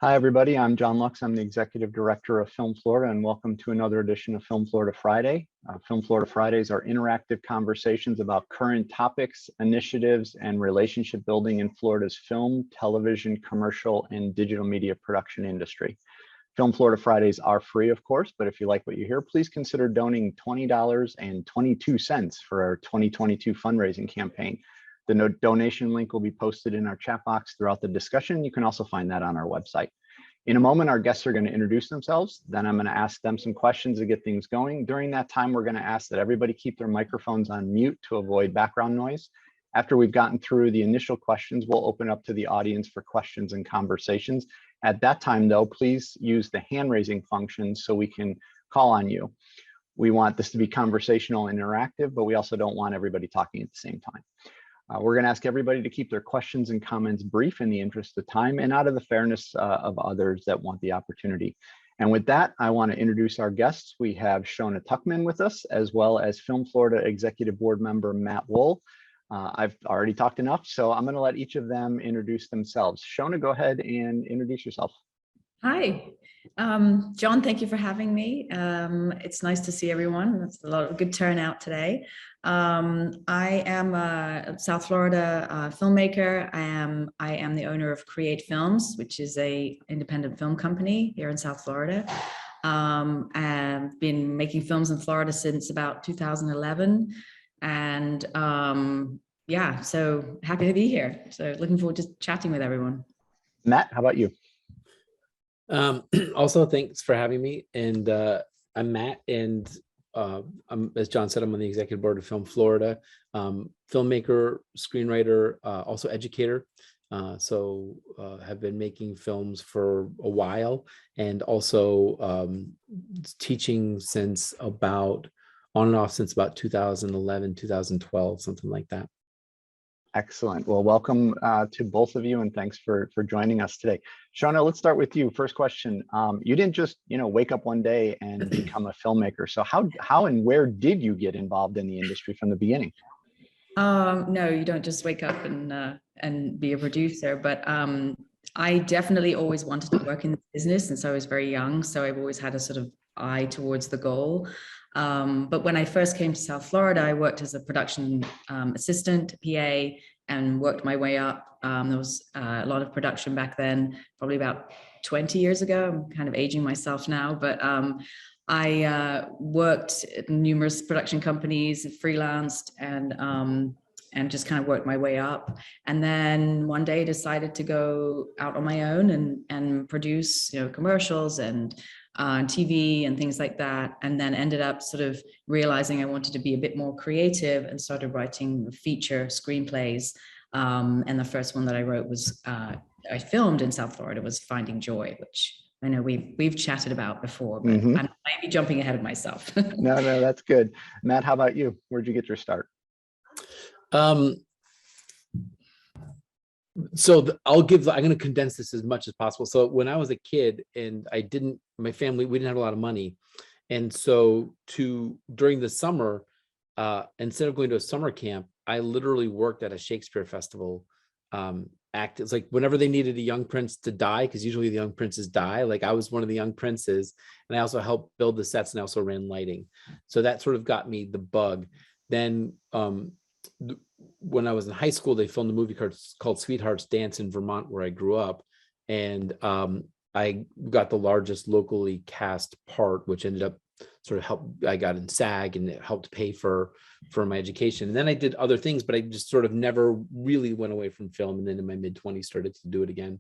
Hi, everybody. I'm John Lux. I'm the Executive Director of Film Florida, and welcome to another edition of Film Florida Friday. Film Florida Fridays are interactive conversations about current topics, initiatives, and relationship building in Florida's film, television, commercial, and digital media production industry. Film Florida Fridays are free, of course, but if you like what you hear, please consider donating $20.22 for our 2022 fundraising campaign. The donation link will be posted in our chat box throughout the discussion. You can also find that on our website. In a moment, our guests are going to introduce themselves. Then I'm going to ask them some questions to get things going. During that time, we're going to ask that everybody keep their microphones on mute to avoid background noise. After we've gotten through the initial questions, we'll open up to the audience for questions and conversations. At that time, though, please use the hand raising function so we can call on you. We want this to be conversational and interactive, but we also don't want everybody talking at the same time. We're going to ask everybody to keep their questions and comments brief in the interest of time and out of the fairness of others that want the opportunity. And with that, I want to introduce our guests. We have Shona Tuckman with us, as well as Film Florida Executive Board Member Matt Wohl. I've already talked enough, so I'm going to let each of them introduce themselves. Shona, go ahead and introduce yourself. Hi, John, thank you for having me. It's nice to see everyone. That's a lot of good turnout today. I am a South Florida filmmaker. I am the owner of Create Films, which is an independent film company here in South Florida. I've been making films in Florida since about 2011. And yeah, so happy to be here. So looking forward to chatting with everyone. Matt, how about you? Also, thanks for having me. And I'm Matt, and as John said, I'm on the executive board of Film Florida, filmmaker, screenwriter, also educator. So have been making films for a while, and also teaching since about, on and off since about 2011, 2012, something like that. Excellent. Well, welcome to both of you, and thanks for joining us today. Shona, let's start with you. First question. You didn't just wake up one day and become a filmmaker. So how and where did you get involved in the industry from the beginning? No, you don't just wake up and be a producer. But I definitely always wanted to work in the business since I was very young. So I've always had a sort of eye towards the goal. But when I first came to South Florida, I worked as a production assistant, PA, and worked my way up. There was a lot of production back then, probably about 20 years ago. I'm kind of aging myself now, but I worked at numerous production companies, freelanced, and just kind of worked my way up. And then one day decided to go out on my own and produce, commercials and TV and things like that. And then ended up sort of realizing I wanted to be a bit more creative and started writing feature screenplays. And the first one that I wrote was, I filmed in South Florida, was Finding Joy, which I know we've chatted about before, but I might be jumping ahead of myself. No, that's good. Matt, how about you? Where'd you get your start? So I'm going to condense this as much as possible. So when I was a kid and my family, we didn't have a lot of money. And so during the summer, instead of going to a summer camp, I literally worked at a Shakespeare festival. It's like whenever they needed a young prince to die, because usually the young princes die, like I was one of the young princes, and I also helped build the sets and I also ran lighting. So that sort of got me the bug. Then when I was in high school, they filmed a movie called Sweethearts Dance in Vermont, where I grew up. And I got the largest locally cast part, which ended up sort of I got in SAG, and it helped pay for my education. And then I did other things, but I just sort of never really went away from film. And then in my mid-20s started to do it again.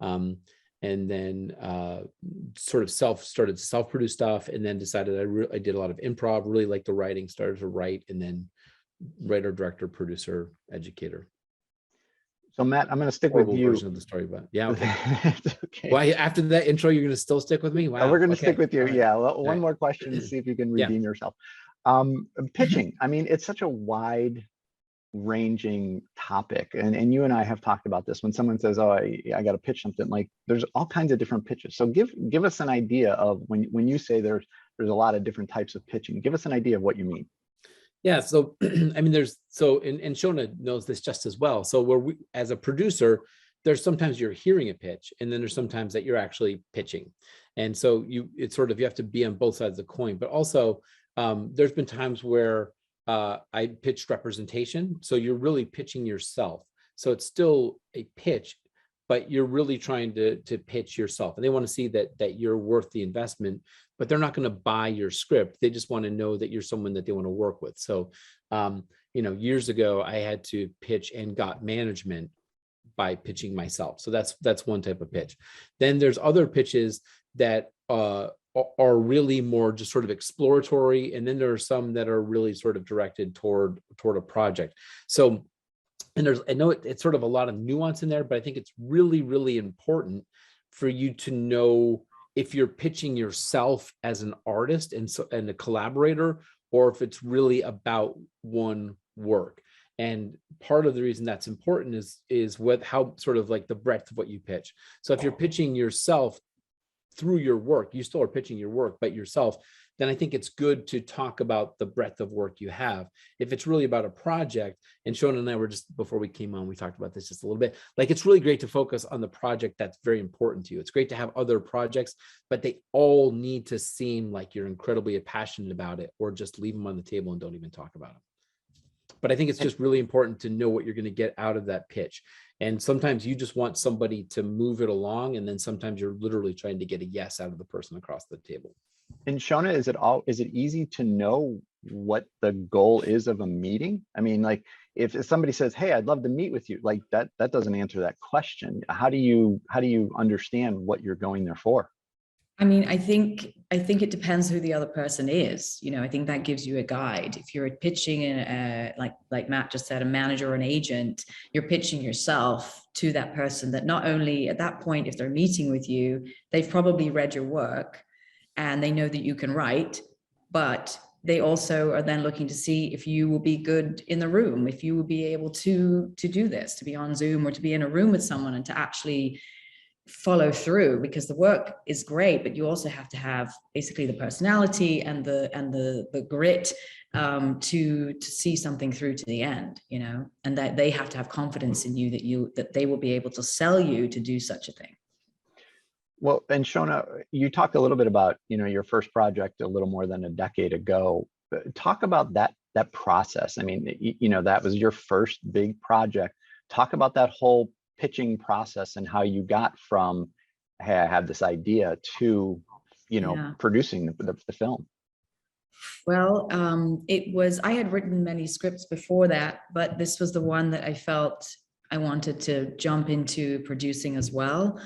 And then sort of started to self-produce stuff, and then decided I did a lot of improv, really liked the writing, started to write, and then writer, director, producer, educator. So Matt, I'm going to stick with you. Version of the story, but yeah, okay. Okay. Well, after that intro, you're going to still stick with me? Wow. We're going to stick with you. Right. Yeah. Well, one more question to see if you can redeem yourself. Pitching. I mean, it's such a wide ranging topic, and you and I have talked about this. When someone says, "Oh, I got to pitch something," like there's all kinds of different pitches. So give us an idea of when you say there's a lot of different types of pitching. Give us an idea of what you mean. Yeah. So, I mean, and Shona knows this just as well. So as a producer, there's sometimes you're hearing a pitch, and then there's sometimes that you're actually pitching. And so it's sort of, you have to be on both sides of the coin. But also there's been times where I pitched representation. So you're really pitching yourself. So it's still a pitch, but you're really trying to pitch yourself. And they want to see that you're worth the investment, but they're not going to buy your script. They just want to know that you're someone that they want to work with. So, years ago, I had to pitch and got management by pitching myself. So that's one type of pitch. Then there's other pitches that are really more just sort of exploratory. And then there are some that are really sort of directed toward a project. So, and I know it's sort of a lot of nuance in there, but I think it's really, really important for you to know if you're pitching yourself as an artist and a collaborator, or if it's really about one work. And part of the reason that's important is how sort of like the breadth of what you pitch. So if you're pitching yourself through your work, you still are pitching your work, but yourself, then I think it's good to talk about the breadth of work you have. If it's really about a project, and Shona and I were just, before we came on, we talked about this just a little bit, like it's really great to focus on the project that's very important to you. It's great to have other projects, but they all need to seem like you're incredibly passionate about it, or just leave them on the table and don't even talk about them. But I think it's just really important to know what you're going to get out of that pitch. And sometimes you just want somebody to move it along, and then sometimes you're literally trying to get a yes out of the person across the table. And Shona, is it easy to know what the goal is of a meeting? I mean, like if somebody says, "Hey, I'd love to meet with you," like that doesn't answer that question. How do you understand what you're going there for? I mean, I think it depends who the other person is. I think that gives you a guide. If you're pitching, like Matt just said, a manager or an agent, you're pitching yourself to that person. That not only at that point, if they're meeting with you, they've probably read your work and they know that you can write, but they also are then looking to see if you will be good in the room, if you will be able to do this, to be on Zoom or to be in a room with someone and to actually follow through, because the work is great, but you also have to have basically the personality and the grit to see something through to the end, and that they have to have confidence in you that they will be able to sell you to do such a thing. Well, and Shona, you talked a little bit about, your first project a little more than a decade ago. Talk about that process. I mean, that was your first big project. Talk about that whole pitching process and how you got from, hey, I have this idea, to, producing the film. Well, I had written many scripts before that, but this was the one that I felt I wanted to jump into producing as well.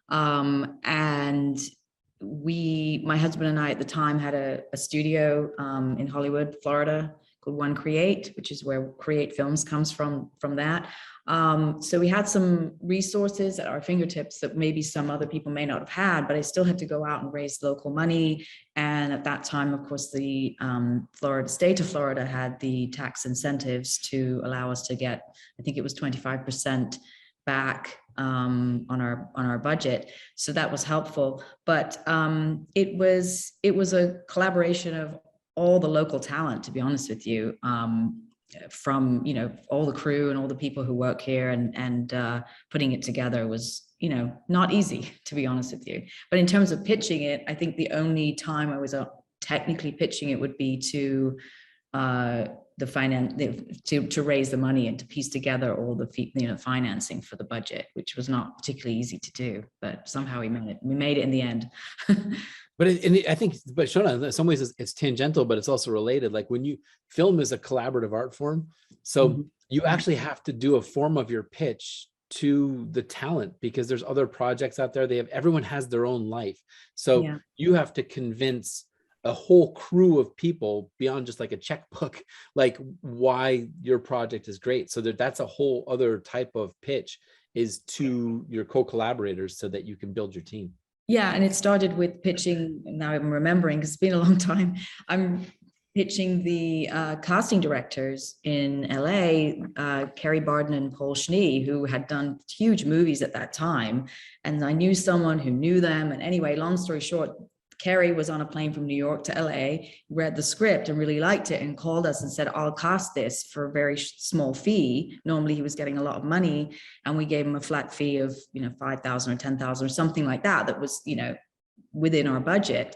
And my husband and I at the time had a studio in Hollywood, Florida, called One Create, which is where Create Films comes from that. So we had some resources at our fingertips that maybe some other people may not have had, but I still had to go out and raise local money. And at that time, of course, the state of Florida had the tax incentives to allow us to get, I think it was 25% back on our budget. So that was helpful. But it was a collaboration of all the local talent, to be honest with you, from all the crew and all the people who work here, and putting it together was not easy, to be honest with you. But in terms of pitching it, I think the only time I was technically pitching it would be to the finance, to raise the money and to piece together all the financing for the budget, which was not particularly easy to do, but somehow we made it in the end. But I think, Shona, in some ways it's tangential, but it's also related. Like when film is a collaborative art form, so you actually have to do a form of your pitch to the talent, because there's other projects out there. Everyone has their own life, so you have to convince a whole crew of people beyond just like a checkbook, like why your project is great. So that's a whole other type of pitch, is to your co-collaborators, so that you can build your team. Yeah, and it started with pitching. Now I'm remembering, because it's been a long time. I'm pitching the casting directors in LA, Carrie Barden and Paul Schnee, who had done huge movies at that time. And I knew someone who knew them. And anyway, long story short, Kerry was on a plane from New York to LA, read the script and really liked it and called us and said, I'll cast this for a very small fee. Normally he was getting a lot of money, and we gave him a flat fee of, 5,000 or 10,000 or something like that. That was, within our budget.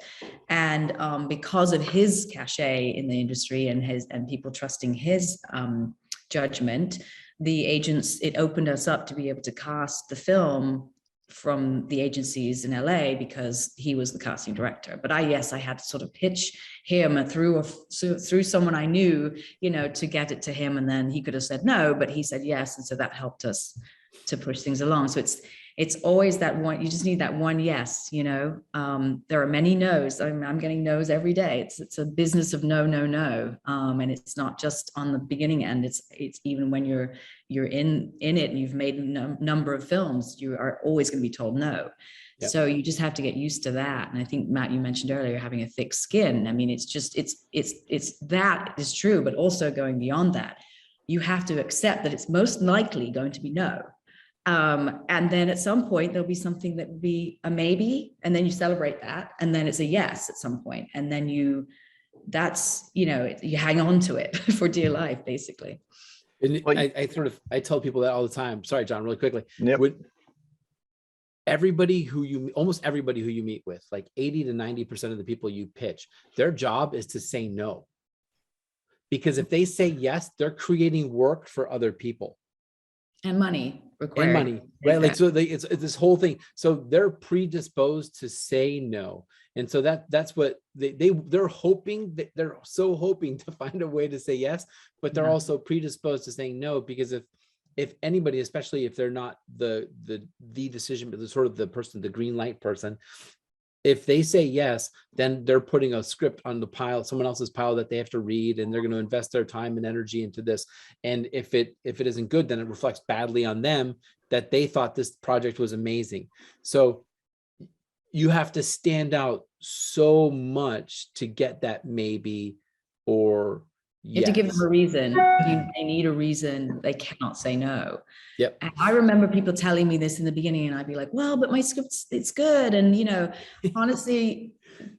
And because of his cachet in the industry and people trusting his judgment, the agents, it opened us up to be able to cast the film from the agencies in LA because he was the casting director. But I had to sort of pitch him through someone I knew, to get it to him. And then he could have said no, but he said yes. And so that helped us to push things along. So it's always that one, you just need that one yes, there are many no's. I'm getting no's every day. It's a business of no. And it's not just on the beginning end. It's even when you're in it and you've made a number of films, you are always going to be told no. Yep. So you just have to get used to that. And I think, Matt, you mentioned earlier, having a thick skin. I mean, it's that is true, but also going beyond that, you have to accept that it's most likely going to be no. And then at some point there'll be something that will be a maybe, and then you celebrate that, and then it's a yes at some point, and then you hang on to it for dear life, basically. And I tell people that all the time. Sorry, John, really quickly. Yep. Almost everybody who you meet with, like 80 to 90% of the people you pitch, their job is to say no. Because if they say yes, they're creating work for other people. And money required. And money, right? Like, so it's this whole thing. So they're predisposed to say no. And so that's what they're hoping, that they're so hoping to find a way to say yes, but they're also predisposed to saying no, because if anybody, especially if they're not the decision, but the sort of the person, the green light person, if they say yes, then they're putting a script on the pile, someone else's pile that they have to read, and they're going to invest their time and energy into this. And if it isn't good, then it reflects badly on them that they thought this project was amazing. So you have to stand out so much to get that maybe or you have to give them a reason. They need a reason. They cannot say no. Yep. And I remember people telling me this in the beginning, and I'd be like, well, but my script's, it's good. And, honestly,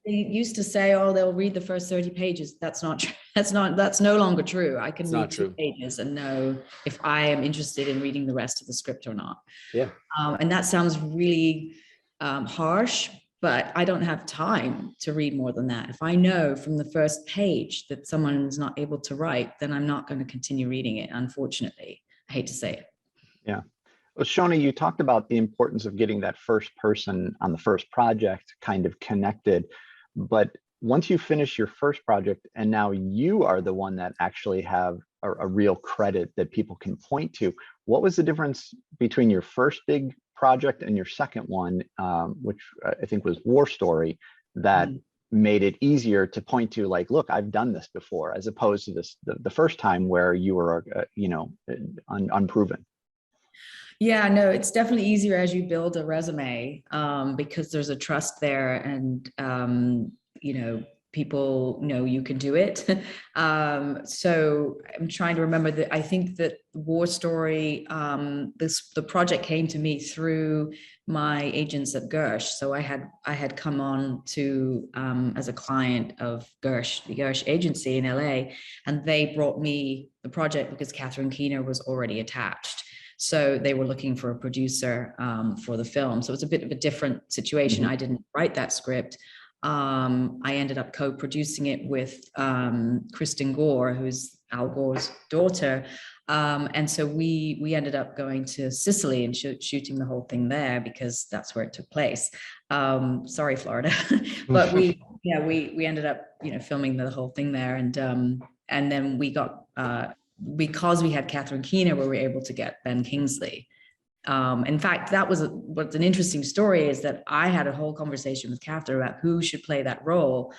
they used to say, oh, they'll read the first 30 pages. That's not true. That's no longer true. I can read 2 pages and know if I am interested in reading the rest of the script or not. Yeah. And that sounds really harsh, but I don't have time to read more than that. If I know from the first page that someone's not able to write, then I'm not going to continue reading it, unfortunately. I hate to say it. Yeah. Well, Shona, you talked about the importance of getting that first person on the first project kind of connected. But once you finish your first project and now you are the one that actually have a real credit that people can point to, what was the difference between your first big project and your second one, which I think was War Story, that made it easier to point to, like, look, I've done this before, as opposed to the first time where you were, unproven? Yeah, no, it's definitely easier as you build a resume, because there's a trust there, and people know you can do it. So I'm trying to remember that. I think that War Story, the project came to me through my agents at Gersh. So I had come on to as a client of Gersh, the Gersh agency in LA, and they brought me the project because Catherine Keener was already attached. So they were looking for a producer for the film. So it's a bit of a different situation. Mm-hmm. I didn't write that script. I ended up co-producing it with Kristen Gore, who's Al Gore's daughter. And so we ended up going to Sicily and shooting the whole thing there because that's where it took place. Sorry, Florida. But we ended up, filming the whole thing there. And then we got, because we had Catherine Keener, we were able to get Ben Kingsley. In fact, what's an interesting story is that I had a whole conversation with Catherine about who should play that role.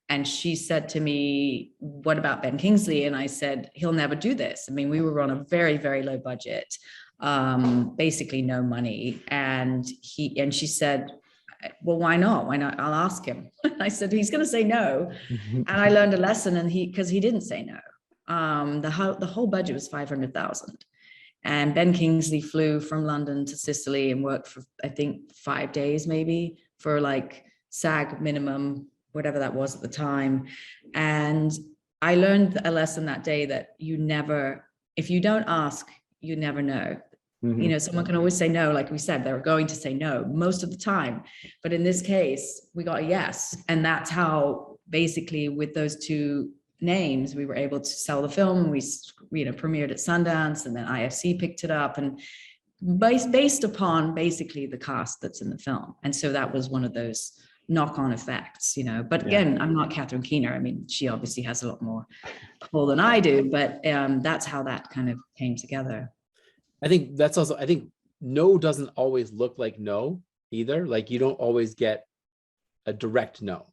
And she said to me, what about Ben Kingsley? And I said, he'll never do this. I mean, we were on a very, very low budget, basically no money. And she said, well, why not? Why not? I'll ask him. I said, he's going to say no. And I learned a lesson, because he didn't say no. The whole budget was $500,000. And Ben Kingsley flew from London to Sicily and worked for, I think, 5 days, maybe, for like SAG minimum, whatever that was at the time. And I learned a lesson that day that if you don't ask, you never know. You know, someone can always say no, like we said, they're going to say no most of the time. But in this case, we got a yes. And that's how basically with those two names, we were able to sell the film. We, premiered at Sundance, and then IFC picked it up, and based upon basically the cast that's in the film. And so that was one of those knock-on effects, but again, I'm not Catherine Keener. I mean, she obviously has a lot more pull than I do, but that's how that kind of came together. I think no doesn't always look like no either. Like you don't always get a direct no,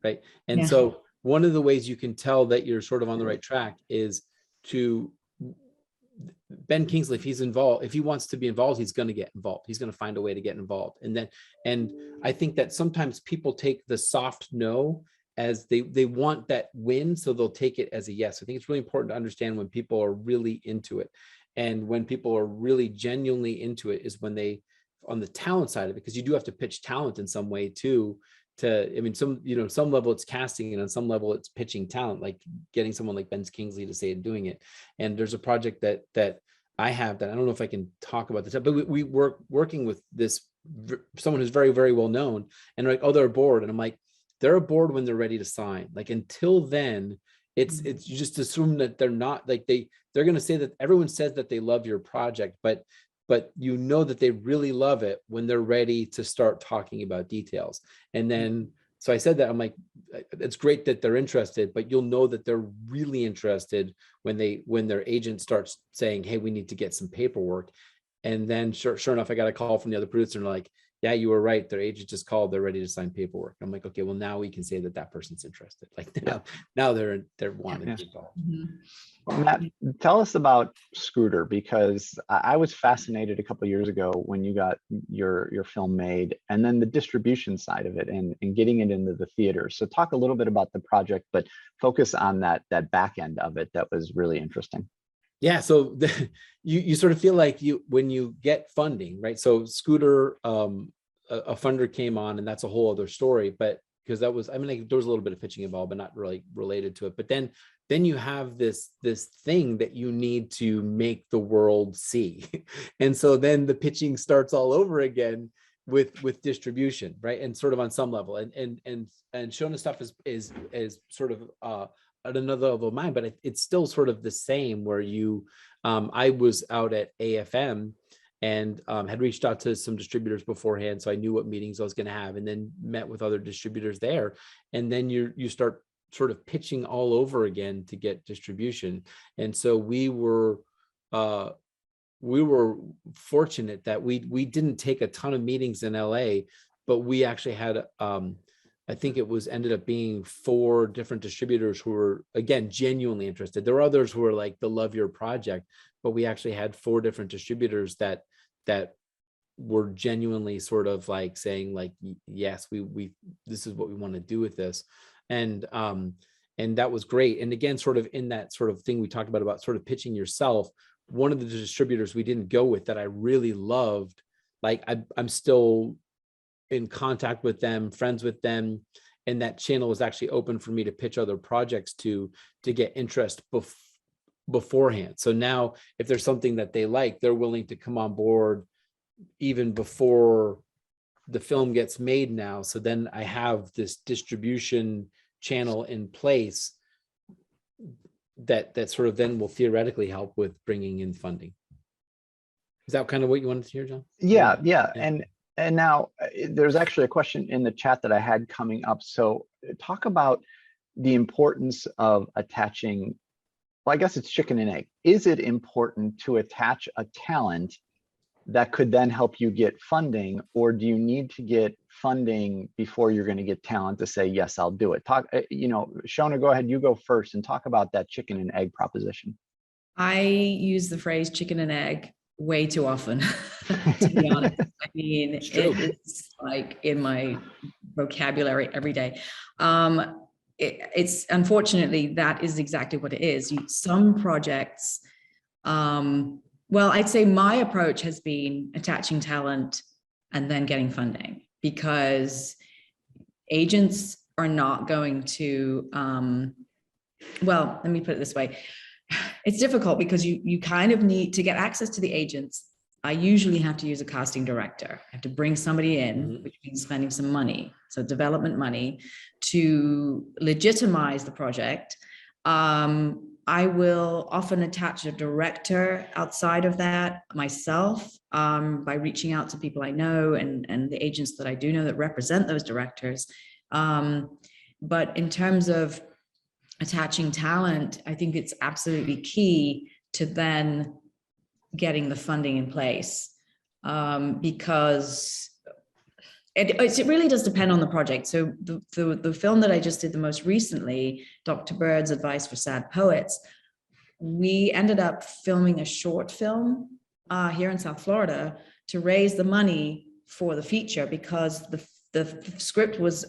right? And so one of the ways you can tell that you're sort of on the right track is to Ben Kingsley, if he's involved, if he wants to be involved, he's going to get involved. He's going to find a way to get involved. And I think that sometimes people take the soft no as they want that win, so they'll take it as a yes. I think it's really important to understand when people are really into it. And when people are really genuinely into it is when they, on the talent side of it, because you do have to pitch talent in some way too, some level it's casting, and on some level it's pitching talent, like getting someone like Ben Kingsley to say and doing it. And there's a project that I have that I don't know if I can talk about this, but we working with someone who's very, very well known, and they're like, oh, they're aboard. And I'm like, they're aboard when they're ready to sign. Like until then, it's you just assume that they're not, like they're going to say that everyone says that they love your project, but you know that they really love it when they're ready to start talking about details. And then, so I said that, I'm like, it's great that they're interested, but you'll know that they're really interested when their agent starts saying, hey, we need to get some paperwork. And then sure enough, I got a call from the other producer, and they're like, yeah, you were right. Their agent just called.Ey're ready to sign paperwork. I'm like, okay, well, now we can say that person interested. Like now they're wanting to involved. Well, Matt, tell us about Scooter, because I was fascinated a couple of years ago when you got your film made, and then the distribution side of it and getting it into the theater. So talk a little bit about the project, but focus on that back end of it. That was really interesting. Yeah, so you sort of feel like when you get funding, right? So Scooter, a funder came on, and that's a whole other story. But because there was a little bit of pitching involved, but not really related to it. But then you have this thing that you need to make the world see, and so then the pitching starts all over again with distribution, right? And sort of on some level, and Shona stuff is sort of at another level of mine, but it's still sort of the same where I was out at AFM and had reached out to some distributors beforehand. So I knew what meetings I was going to have, and then met with other distributors there. And then you start sort of pitching all over again to get distribution. And so we were fortunate that we didn't take a ton of meetings in LA, but we actually had, I think it ended up being 4 different distributors who were, again, genuinely interested. There were others who were like, the love your project, but we actually had 4 different distributors that were genuinely sort of like saying like, yes, we this is what we want to do with this. And that was great. And again, sort of in that sort of thing we talked about sort of pitching yourself, one of the distributors we didn't go with that I really loved, like I'm still in contact with them, friends with them, and that channel was actually open for me to pitch other projects to get interest beforehand. So now if there's something that they like, they're willing to come on board even before the film gets made now. So then I have this distribution channel in place that sort of then will theoretically help with bringing in funding. Is that kind of what you wanted to hear, John? Yeah. And now there's actually a question in the chat that I had coming up. So talk about the importance of attaching, well, I guess it's chicken and egg. Is it important to attach a talent that could then help you get funding, or do you need to get funding before you're going to get talent to say, yes, I'll do it? Shona, go ahead, you go first and talk about that chicken and egg proposition. I use the phrase chicken and egg way too often, to be honest. I mean, it's like in my vocabulary every day. It's unfortunately, that is exactly what it is. Some projects, well, I'd say my approach has been attaching talent and then getting funding, because agents are not going to, well, let me put it this way. It's difficult because you kind of need to get access to the agents. I usually have to use a casting director. I have to bring somebody in, which means spending some money, so development money, to legitimize the project. I will often attach a director outside of that myself, by reaching out to people I know and the agents that I do know that represent those directors. But in terms of attaching talent, I think it's absolutely key to then getting the funding in place, because it really does depend on the project. So the film that I just did the most recently, Dr. Bird's Advice for Sad Poets, we ended up filming a short film here in South Florida to raise the money for the feature, because the script was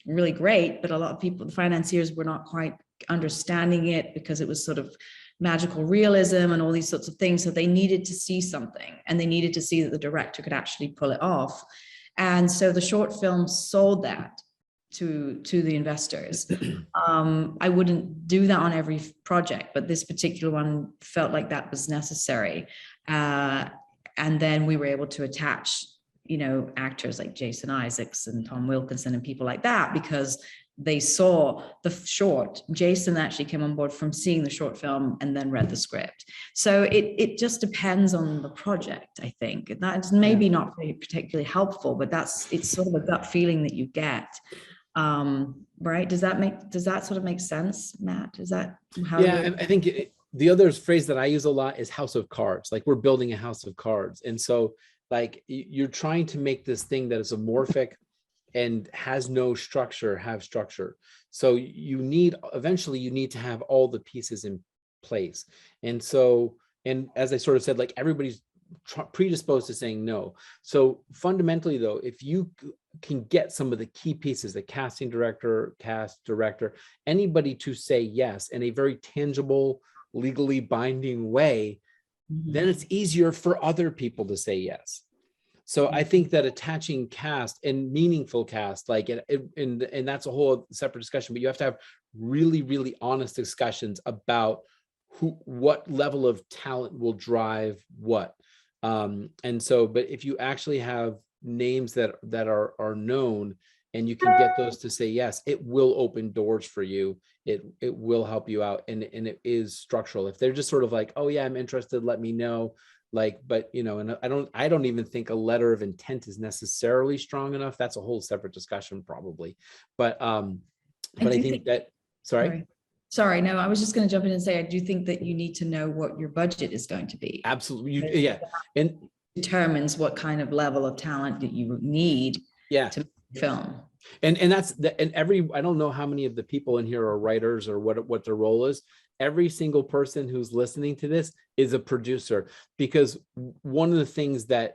really great, but a lot of people, the financiers, were not quite understanding it because it was sort of magical realism and all these sorts of things. So they needed to see something, and they needed to see that the director could actually pull it off. And so the short film sold that to the investors. I wouldn't do that on every project, but this particular one felt like that was necessary. And then we were able to attach, actors like Jason Isaacs and Tom Wilkinson and people like that, because they saw the short. Jason actually came on board from seeing the short film and then read the script. So it just depends on the project, I think. That's maybe not particularly helpful, but it's sort of a gut feeling that you get. Right? Does that sort of make sense, Matt? Is that how? Yeah, I think the other phrase that I use a lot is house of cards. Like, we're building a house of cards. And so, like, you're trying to make this thing that is amorphic and has no structure have structure. So eventually you need to have all the pieces in place. And so, and as I sort of said, like, everybody's predisposed to saying no. So fundamentally though, if you can get some of the key pieces, the casting director, cast director, anybody to say yes in a very tangible, legally binding way, then it's easier for other people to say yes. So I think that attaching cast and meaningful cast, like, and that's a whole separate discussion, but you have to have really, really honest discussions about what level of talent will drive what. And so, but if you actually have names that are known, and you can get those to say yes, it will open doors for you. It will help you out, and it is structural. If they're just sort of like, oh yeah, I'm interested, let me know. Like, but and I don't even think a letter of intent is necessarily strong enough. That's a whole separate discussion probably. But I think that, sorry, no, I was just going to jump in and say, I do think that you need to know what your budget is going to be. Absolutely. Yeah. And determines what kind of level of talent that you need to film. And I don't know how many of the people in here are writers or what their role is. Every single person who's listening to this is a producer, because one of the things that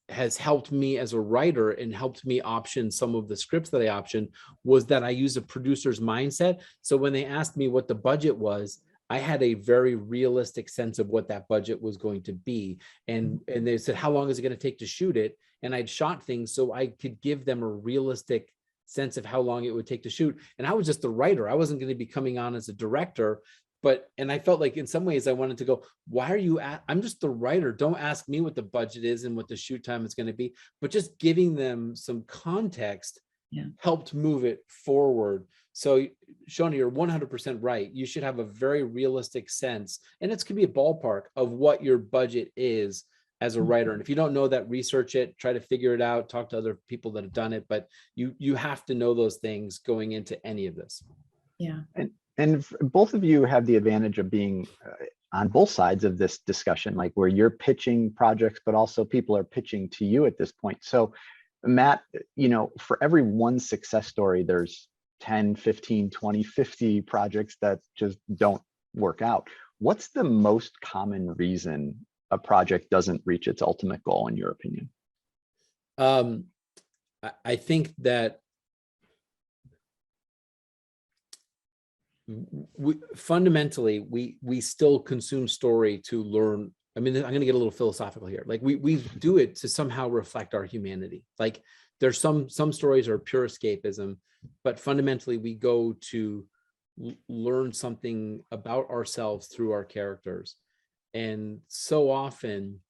has helped me as a writer and helped me option some of the scripts that I optioned was that I use a producer's mindset. So when they asked me what the budget was, I had a very realistic sense of what that budget was going to be. And they said, how long is it going to take to shoot it? And I'd shot things so I could give them a realistic sense of how long it would take to shoot. And I was just the writer. I wasn't going to be coming on as a director, and I felt like in some ways I wanted to go, why are you I'm just the writer. Don't ask me what the budget is and what the shoot time is going to be, but just giving them some context helped move it forward. So Shona, you're 100% right. You should have a very realistic sense, and it's could be a ballpark of what your budget is as a writer. And if you don't know that, research it, try to figure it out, talk to other people that have done it, but you have to know those things going into any of this. Yeah. And both of you have the advantage of being on both sides of this discussion, like where you're pitching projects, but also people are pitching to you at this point. So Matt, for every one success story, there's 10, 15, 20, 50 projects that just don't work out. What's the most common reason a project doesn't reach its ultimate goal, in your opinion? I think that fundamentally we still consume story to learn I mean, I'm going to get a little philosophical here. Like we do it to somehow reflect our humanity. Like there's some stories are pure escapism, but fundamentally we go to learn something about ourselves through our characters. And so often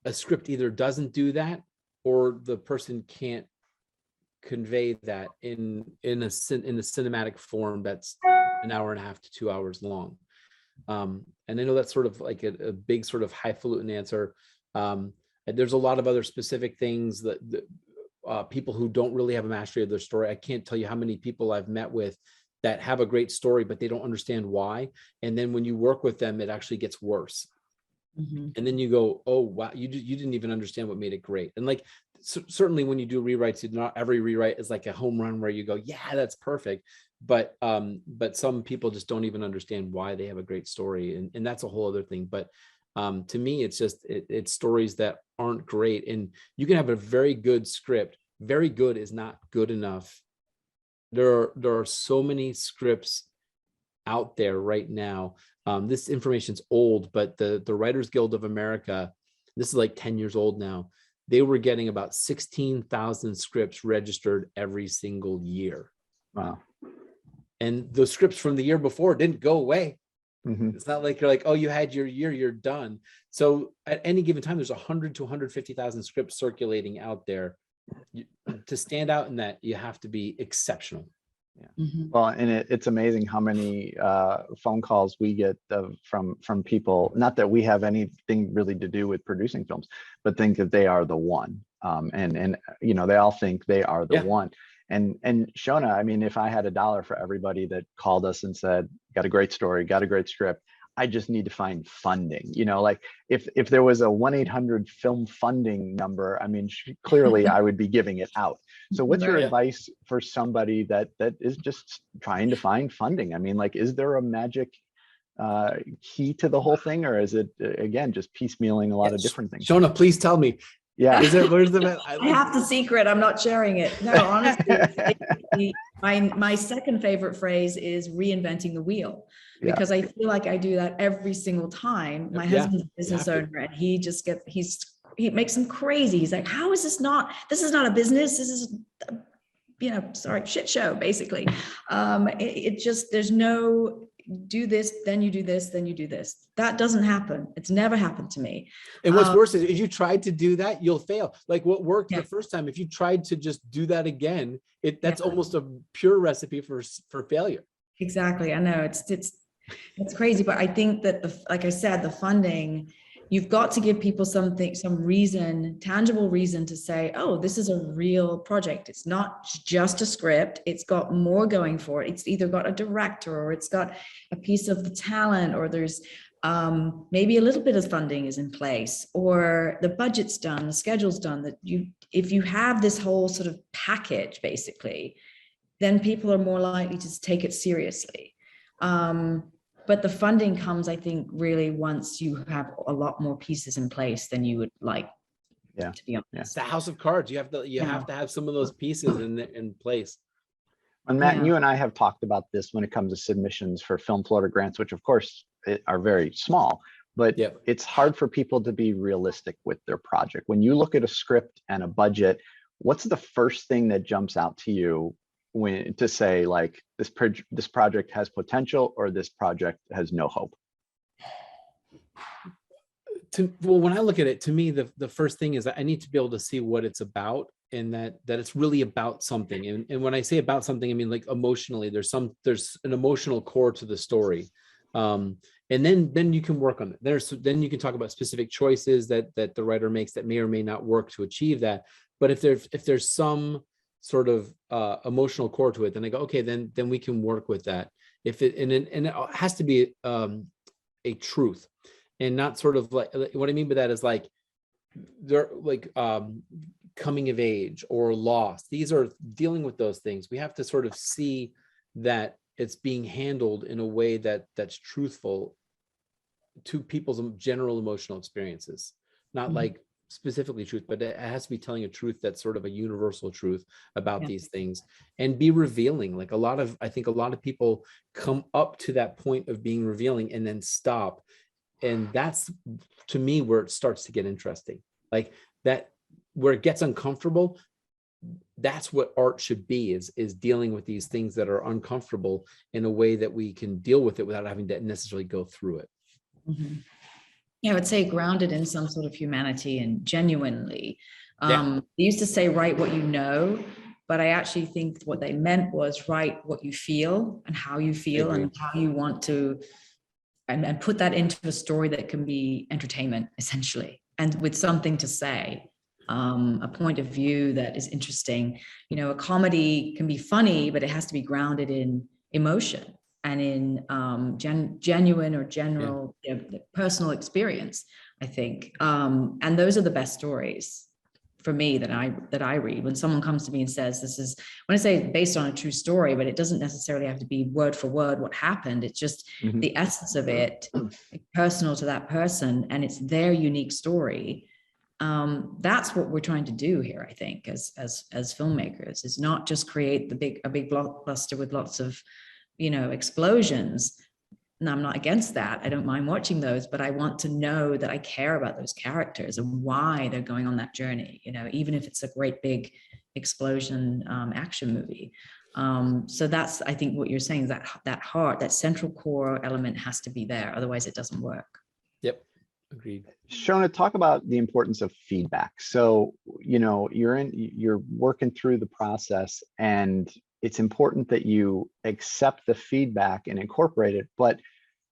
a script either doesn't do that, or the person can't convey that in a cinematic form that's an hour and a half to 2 hours long. And I know that's sort of like a big sort of highfalutin answer. There's a lot of other specific things that people who don't really have a mastery of their story. I can't tell you how many people I've met with that have a great story, but they don't understand why. And then when you work with them, it actually gets worse. Mhm. And then you go, oh, wow, you didn't even understand what made it great. And like, certainly when you do rewrites, not every rewrite is like a home run where you go, yeah, that's perfect. But some people just don't even understand why they have a great story. And that's a whole other thing. But to me, it's just, it's stories that aren't great. And you can have a very good script. Very good is not good enough. There are so many scripts out there right now. This information's old, but the Writers Guild of America, this is like 10 years old now. They were getting about 16,000 scripts registered every single year. Wow. And the scripts from the year before didn't go away. Mm-hmm. It's not like you're like, oh, you had your year, you're done. So at any given time, there's 100 to 150,000 scripts circulating out there. To stand out in that, you have to be exceptional. Yeah. Mhm. Well, and it's amazing how many phone calls we get from people, not that we have anything really to do with producing films, but think that they are the one. And you know, they all think they are the one. And Shona, I mean, if I had $1 for everybody that called us and said, got a great story, got a great script, I just need to find funding. You know, like if there was a 1-800 film funding number, I mean, clearly I would be giving it out. So what's your advice for somebody that is just trying to find funding? I mean, like, is there a magic key to the whole thing, or is it again just piecemealing a lot of different things? Shona, please tell me. Yeah. Is it, where's the I have the secret. I'm not sharing it. No, honestly, my second favorite phrase is reinventing the wheel, because I feel like I do that every single time. My husband's a business owner, and he makes him crazy. He's like, how is this not a business? This is, shit show, basically. It just, there's no do this, then you do this, then you do this. That doesn't happen. It's never happened to me. And what's worse is if you tried to do that, you'll fail. Like what worked the first time, if you tried to just do that again, that's almost a pure recipe for failure. Exactly. I know it's crazy, but I think that like I said, the funding, you've got to give people some reason, tangible reason to say, oh, this is a real project. It's not just a script. It's got more going for it. It's either got a director, or it's got a piece of the talent, or there's maybe a little bit of funding is in place, or the budget's done, the schedule's done. If you have this whole sort of package, basically, then people are more likely to take it seriously. But the funding comes, I think, really once you have a lot more pieces in place than you would like. To be honest, it's the house of cards. You have to have some of those pieces in place. And Matt, you and I have talked about this when it comes to submissions for Film Florida grants, which of course are very small, but it's hard for people to be realistic with their project. When you look at a script and a budget, what's the first thing that jumps out to you to say, like, this project has potential, or this project has no hope? Well, when I look at it, to me, the first thing is that I need to be able to see what it's about, and that it's really about something. And when I say about something, I mean, like, emotionally, there's an emotional core to the story. And then you can work on it. Then you can talk about specific choices that the writer makes that may or may not work to achieve that. But if there's some sort of emotional core to it, then I go, okay, then we can work with that. And it has to be a truth, and not sort of like, what I mean by that is like, they're like coming of age or loss. These are dealing with those things. We have to sort of see that it's being handled in a way that's truthful to people's general emotional experiences, not like specifically truth, but it has to be telling a truth that's sort of a universal truth about these things, and be revealing. Like, I think a lot of people come up to that point of being revealing and then stop. that's to me where it starts to get interesting. Like that, where it gets uncomfortable, that's what art should be, is dealing with these things that are uncomfortable in a way that we can deal with it without having to necessarily go through it. Mhm. Yeah, I would say grounded in some sort of humanity and genuinely. They used to say, write what you know, but I actually think what they meant was write what you feel and how you feel and how you want to, and put that into a story that can be entertainment, essentially, and with something to say, a point of view that is interesting. You know, a comedy can be funny, but it has to be grounded in emotion and in genuine or general, you know, personal experience, I think. And those are the best stories for me that I read. When someone comes to me and says, this is, when I say based on a true story, but it doesn't necessarily have to be word for word what happened. It's just the essence of it, personal to that person, and it's their unique story. That's what we're trying to do here, I think, as filmmakers, is not just create a big blockbuster with lots of, you know, explosions. And I'm not against that. I don't mind watching those, but I want to know that I care about those characters and why they're going on that journey, you know, even if it's a great big explosion action movie. So that's, I think what you're saying is that heart, that central core element has to be there. Otherwise it doesn't work. Yep. Agreed. Shona, talk about the importance of feedback. So, you know, you're working through the process, and it's important that you accept the feedback and incorporate it, but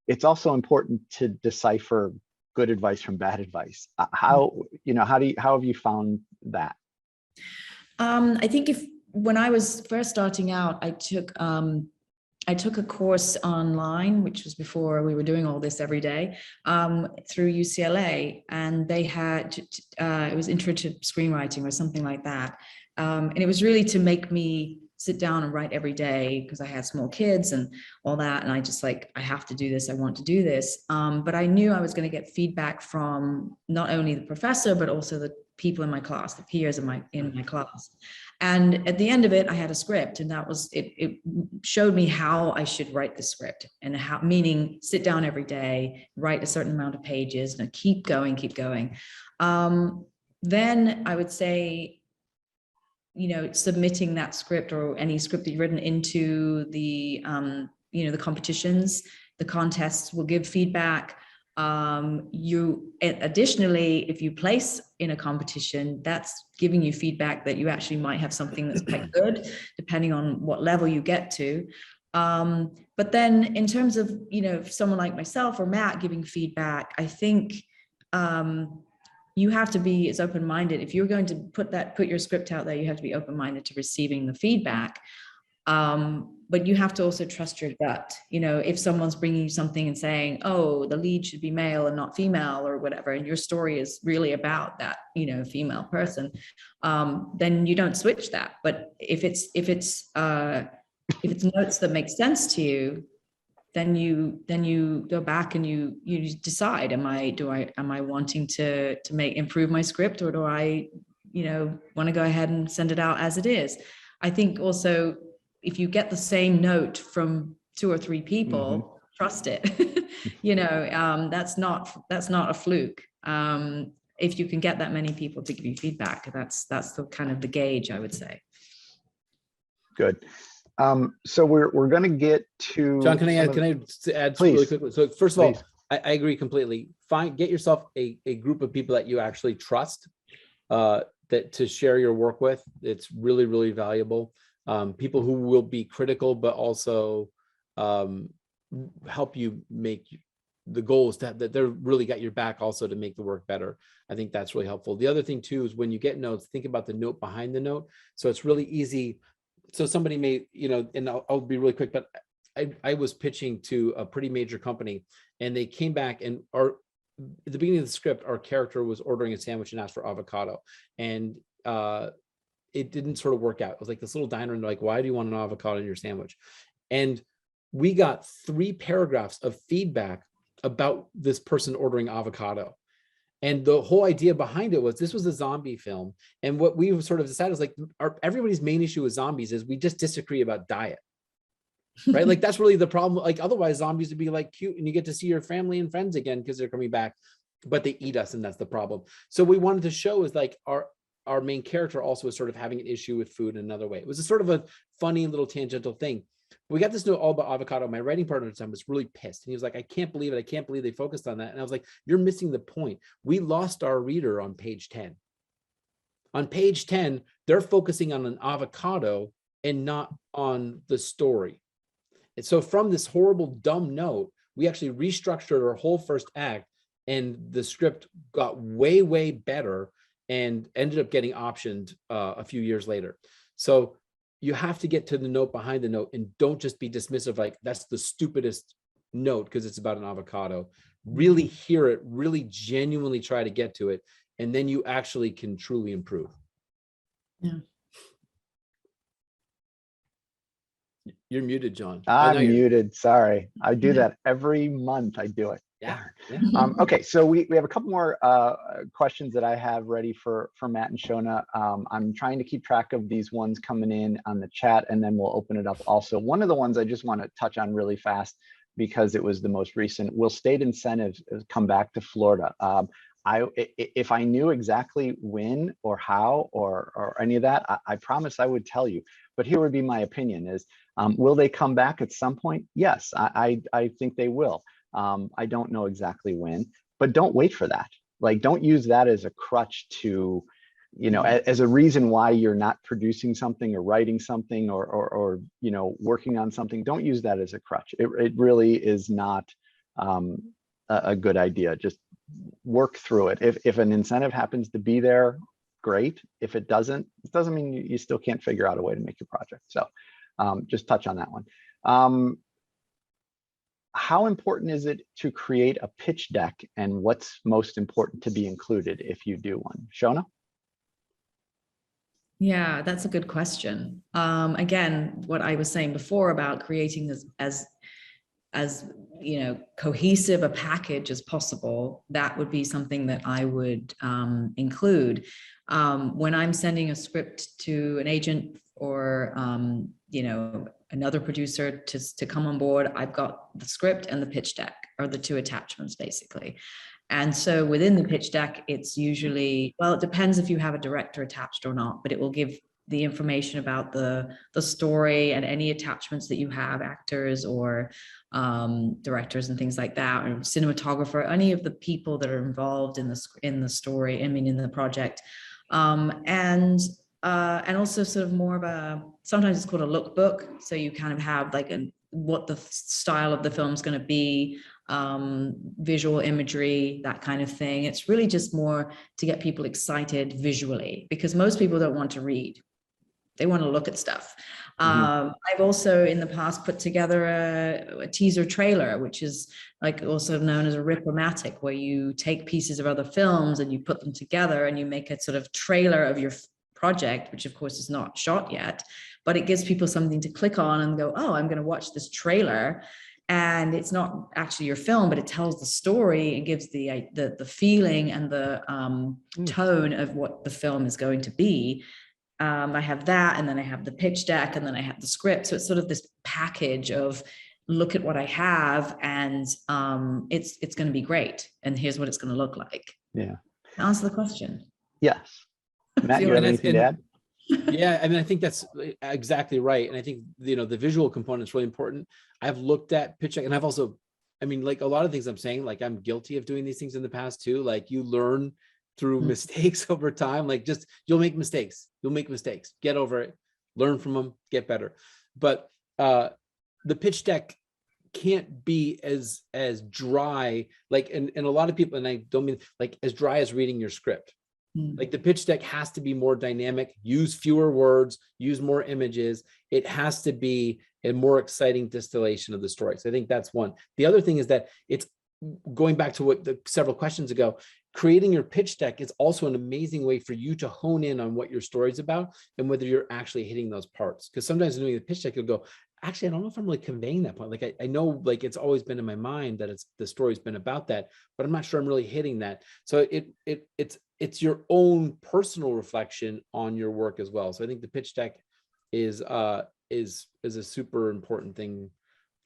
it's also important to decipher good advice from bad advice. How have you found that? I think when I was first starting out, I took a course online, which was before we were doing all this every day, through UCLA, and they had, it was Intro to Screenwriting or something like that. And it was really to make me sit down and write every day, because I had small kids and all that. And I just like, I have to do this. I want to do this. But I knew I was going to get feedback from not only the professor, but also the people in my class, the peers in my class. And at the end of it, I had a script, and that was, it showed me how I should write the script, and how, meaning sit down every day, write a certain amount of pages, and keep going. Then I would say, you know, submitting that script or any script that you've written into the, you know, the competitions, the contests will give feedback. You additionally, if you place in a competition, that's giving you feedback that you actually might have something that's quite good, depending on what level you get to. But then in terms of, you know, someone like myself or Matt giving feedback, I think you have to be as open-minded. If you're going to put your script out there, you have to be open-minded to receiving the feedback. But you have to also trust your gut. You know, if someone's bringing you something and saying, oh, the lead should be male and not female or whatever, and your story is really about that, you know, female person, then you don't switch that. But if it's notes that make sense to you, then you go back and you decide, am I wanting to improve my script, or do I, you know, want to go ahead and send it out as it is? I think also, if you get the same note from 2 or 3 people, trust it. You know, that's not a fluke. If you can get that many people to give you feedback, that's the kind of the gauge, I would say. Good. So we're going to get to John. Can I add really quickly? So first of all, I agree completely. Get yourself a group of people that you actually trust, that to share your work with. It's really, really valuable. People who will be critical, but also help you make the goals, that they're really got your back also to make the work better. I think that's really helpful. The other thing too is when you get notes, think about the note behind the note. So it's really easy. So somebody may, you know, and I'll be really quick, but I was pitching to a pretty major company, and they came back, and at the beginning of the script, our character was ordering a sandwich and asked for avocado, and it didn't sort of work out. It was like this little diner, and they're like, why do you want an avocado in your sandwich? And we got 3 paragraphs of feedback about this person ordering avocado. And the whole idea behind it was, this was a zombie film. And what we sort of decided is like, everybody's main issue with zombies is we just disagree about diet. right? Like that's really the problem. Like otherwise zombies would be like cute and you get to see your family and friends again because they're coming back, but they eat us and that's the problem. So we wanted to show is like our main character also is sort of having an issue with food in another way. It was a sort of a funny little tangential thing. We got this note all about avocado. My writing partner at the time was really pissed. And he was like, I can't believe it. I can't believe they focused on that. And I was like, you're missing the point. We lost our reader on page 10. On page 10, they're focusing on an avocado and not on the story. And so from this horrible, dumb note, we actually restructured our whole first act and the script got way, way better and ended up getting optioned a few years later. So you have to get to the note behind the note and don't just be dismissive, like that's the stupidest note because it's about an avocado. Really hear it, really genuinely try to get to it, and then you actually can truly improve. Yeah. You're muted, John. I'm muted. Sorry. I do that every month. I do it. Yeah. Okay, so we have a couple more questions that I have ready for Matt and Shona. I'm trying to keep track of these ones coming in on the chat, and then we'll open it up also. One of the ones I just want to touch on really fast because it was the most recent. Will state incentives come back to Florida? If I knew exactly when or how or any of that, I promise I would tell you. But here would be my opinion is, will they come back at some point? Yes, I think they will. I don't know exactly when, but don't wait for that. Like, don't use that as a crutch to, you know, as a reason why you're not producing something or writing something or you know, working on something. Don't use that as a crutch. It really is not a good idea. Just work through it. If an incentive happens to be there, great. If it doesn't mean you still can't figure out a way to make your project. So just touch on that one. How important is it to create a pitch deck, and what's most important to be included if you do one? Shona? Yeah, that's a good question. Again, what I was saying before about creating this as you know, cohesive a package as possible, that would be something that I would include. When I'm sending a script to an agent or you know, another producer to come on board, I've got the script and the pitch deck are the two attachments basically. And so within the pitch deck, it's usually, well, it depends if you have a director attached or not, but it will give the information about the story and any attachments that you have, actors or directors and things like that, or cinematographer, any of the people that are involved in the story, I mean, in the project. And also sort of more of a, sometimes it's called a lookbook. So you kind of have like what the style of the film is going to be, visual imagery, that kind of thing. It's really just more to get people excited visually, because most people don't want to read. They want to look at stuff. I've also in the past put together a teaser trailer, which is like also known as a rip-o-matic, where you take pieces of other films and you put them together and you make a sort of trailer of your project, which of course is not shot yet, but it gives people something to click on and go, oh, I'm going to watch this trailer. And it's not actually your film, but it tells the story and gives the feeling and the tone of what the film is going to be. I have that, and then I have the pitch deck, and then I have the script. So it's sort of this package of look at what I have, and it's going to be great, and here's what it's going to look like. Yeah. Answer the question. Yes. Matt, you have anything to add? Yeah, I mean, I think that's exactly right. And I think, you know, the visual component is really important. I've looked at pitch deck, and I've also, I mean, like a lot of things I'm saying, like I'm guilty of doing these things in the past too. Like you learn through mistakes over time, like just, you'll make mistakes, get over it, learn from them, get better. But the pitch deck can't be as dry, like, and a lot of people, and I don't mean like as dry as reading your script. Like the pitch deck has to be more dynamic, use fewer words, use more images. It has to be a more exciting distillation of the story. So I think that's one. The other thing is that it's going back to what the several questions ago, creating your pitch deck is also an amazing way for you to hone in on what your story's about and whether you're actually hitting those parts. Because sometimes doing the pitch deck, you'll go, actually, I don't know if I'm really conveying that point. Like I know, like it's always been in my mind that the story's been about that, but I'm not sure I'm really hitting that. So it's your own personal reflection on your work as well. So I think the pitch deck is is a super important thing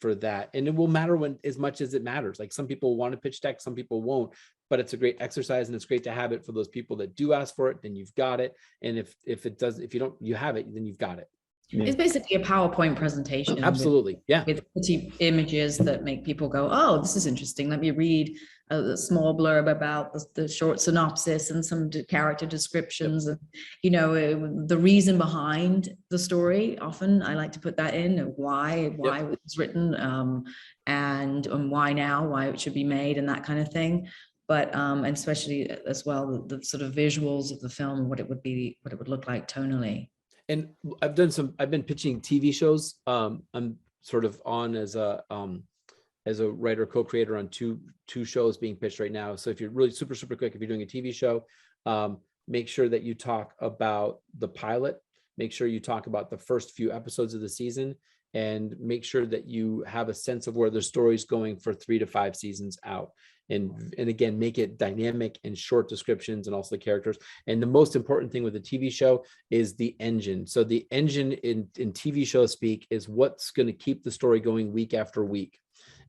for that. And it will matter as much as it matters. Like some people want to pitch deck, some people won't, but it's a great exercise, and it's great to have it for those people that do ask for it. Then you've got it. And if you have it, then you've got it. Yeah. It's basically a PowerPoint presentation. Absolutely. Yeah. With pretty images that make people go, oh, this is interesting. Let me read a small blurb about the short synopsis and some character descriptions. And, the reason behind the story. Often I like to put that in, why it was written, and why now, why it should be made, and that kind of thing. But and especially as well, the sort of visuals of the film, what it would look like tonally. And I've been pitching TV shows. I'm sort of on as a writer, co-creator on two shows being pitched right now. So if you're really super quick, if you're doing a TV show, make sure that you talk about the pilot, make sure you talk about the first few episodes of the season, and make sure that you have a sense of where the story's going for 3 to 5 seasons out. And again, make it dynamic and short descriptions, and also the characters. And the most important thing with a TV show is the engine. So the engine in TV show speak is what's going to keep the story going week after week.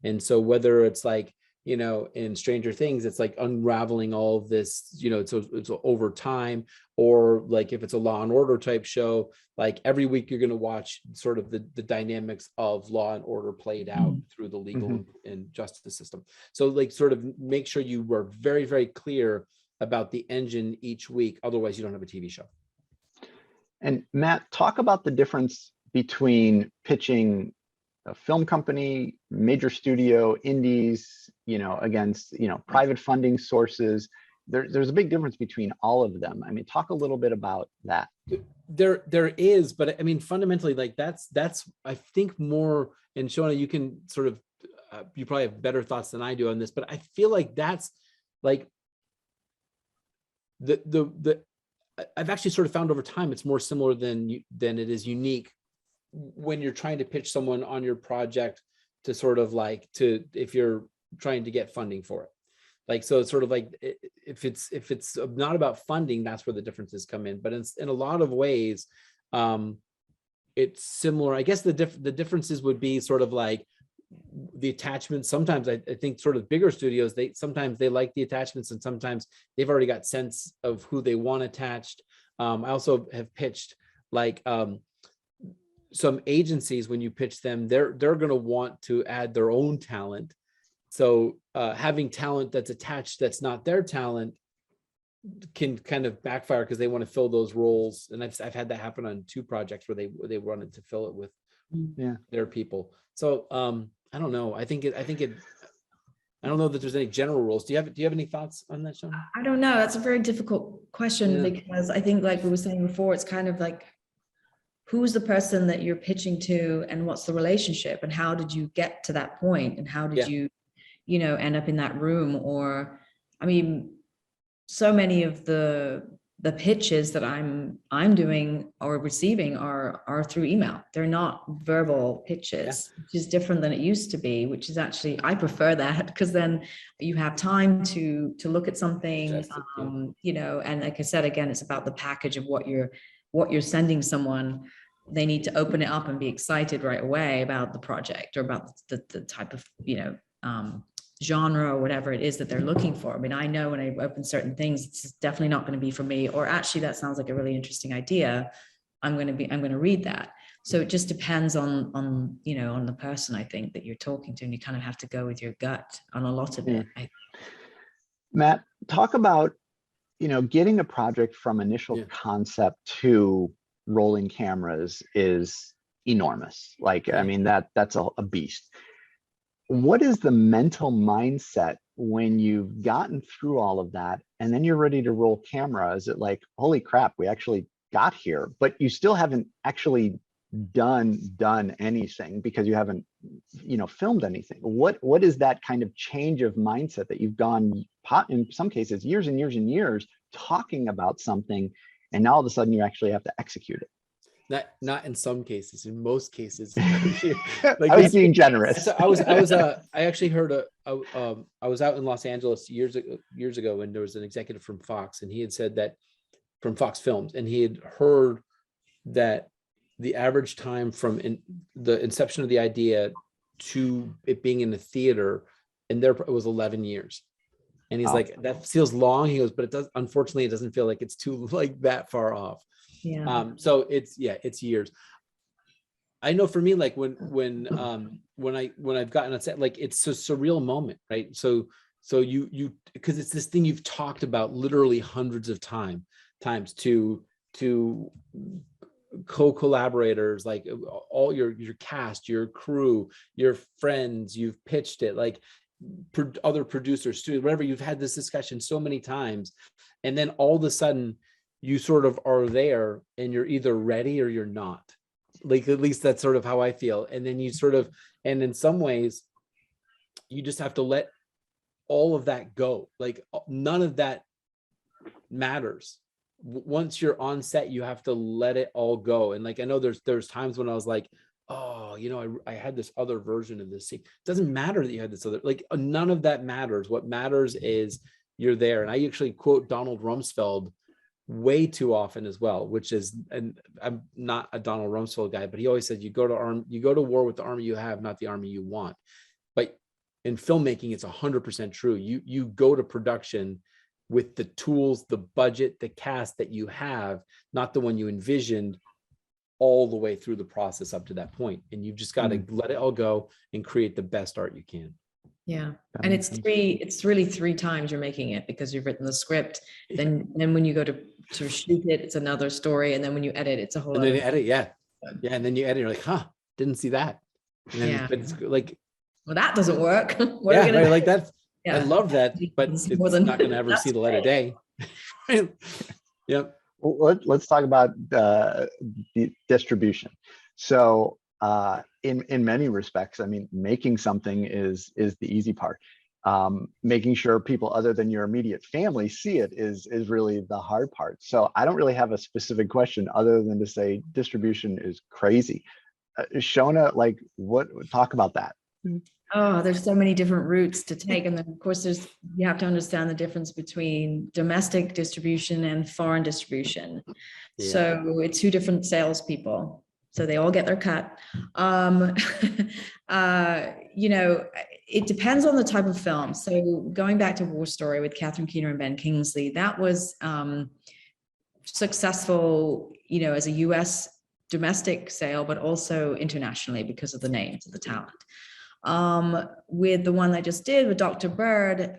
And so whether it's like, in Stranger Things, it's like unraveling all of this, it's over time, or like if it's a Law and Order type show, like every week you're going to watch sort of the dynamics of Law and Order played out through the legal and justice system. So like sort of make sure you were very, very clear about the engine each week. Otherwise you don't have a TV show. And Matt, talk about the difference between pitching a film company, major studio, indies, against, private funding sources. There's a big difference between all of them. I mean, talk a little bit about that. There is, but I mean, fundamentally, like that's I think more, and Shona, you can sort of, you probably have better thoughts than I do on this, but I feel like that's like I've actually sort of found over time, it's more similar than it is unique when you're trying to pitch someone on your project to sort of like if you're trying to get funding for it. Like, so it's sort of like, if it's not about funding, that's where the differences come in. But in a lot of ways, it's similar. I guess the differences would be sort of like the attachments. Sometimes I think sort of bigger studios, sometimes they like the attachments, and sometimes they've already got sense of who they want attached. I also have pitched like, some agencies, when you pitch them, they're going to want to add their own talent. So having talent that's attached that's not their talent can kind of backfire, because they want to fill those roles. And I've had that happen on 2 projects where they wanted to fill it with their people. So I don't know. I don't know that there's any general rules. Do you have any thoughts on that, Shona? I don't know. That's a very difficult question, because I think, like we were saying before, it's kind of like, who's the person that you're pitching to, and what's the relationship, and how did you get to that point, and how did you end up in that room? Or, I mean, so many of the pitches that I'm doing or receiving are through email. They're not verbal pitches, which is different than it used to be, which is actually, I prefer that, because then you have time to look at something, and like I said, again, it's about the package of what you're sending someone. They need to open it up and be excited right away about the project, or about the type of, genre or whatever it is that they're looking for. I mean, I know when I open certain things, it's definitely not going to be for me, or actually that sounds like a really interesting idea. I'm going to read that. So it just depends on the person, I think, that you're talking to, and you kind of have to go with your gut on a lot of it. Matt, talk about, getting a project from initial concept to rolling cameras is enormous. Like, I mean, that's a beast. What is the mental mindset when you've gotten through all of that and then you're ready to roll camera? Is it like, holy crap, we actually got here, but you still haven't actually done anything because you haven't, filmed anything? What is that kind of change of mindset that you've gone, in some cases, years and years and years talking about something, and now all of a sudden you actually have to execute it? Not in some cases, in most cases. Like, I was being generous. I actually heard I was out in Los Angeles years ago, and there was an executive from Fox, and he had said that, from Fox Films, and he had heard that the average time from the inception of the idea to it being in the theater, and there it was 11 years. And he's like, that feels long. He goes, but it does, unfortunately, it doesn't feel like it's too like that far off. Yeah. So it's years. I know for me, like when I've gotten on set, like it's a surreal moment, right? So you because it's this thing you've talked about literally hundreds of times to co-collaborators, like all your cast, your crew, your friends, you've pitched it, like other producers, students, whatever, you've had this discussion so many times, and then all of a sudden you sort of are there and you're either ready or you're not. Like, at least that's sort of how I feel. And then you sort of, and in some ways you just have to let all of that go. Like none of that matters. Once you're on set, you have to let it all go. And like, I know there's times when I was like, oh, I had this other version of this scene. It doesn't matter that you had this other, like none of that matters. What matters is you're there. And I actually quote Donald Rumsfeld way too often as well, which is, and I'm not a Donald Rumsfeld guy, but he always said, you go to war with the army you have, not the army you want. But in filmmaking, it's 100% true. You go to production with the tools, the budget, the cast that you have, not the one you envisioned all the way through the process up to that point. And you've just got to let it all go and create the best art you can. Yeah. And it's really 3 times you're making it, because you've written the script. Then when you go to shoot it, it's another story. And then when you edit, it's a whole And other. then you edit, yeah. And then you edit, you're like, didn't see that. And then it's like, well, that doesn't work. What are we gonna do? Like that. Yeah. I love that, but it's not going to ever see the light of day. Yep. Well, let's talk about the distribution. So in many respects, I mean, making something is the easy part. Making sure people other than your immediate family see it is really the hard part. So I don't really have a specific question other than to say distribution is crazy. Shona, like, talk about that. Oh, there's so many different routes to take. And then of course you have to understand the difference between domestic distribution and foreign distribution. Yeah. So it's 2 different salespeople. So they all get their cut. It depends on the type of film. So going back to War Story with Catherine Keener and Ben Kingsley, that was successful, as a US domestic sale, but also internationally because of the names of the talent. With the one I just did with Dr. Bird,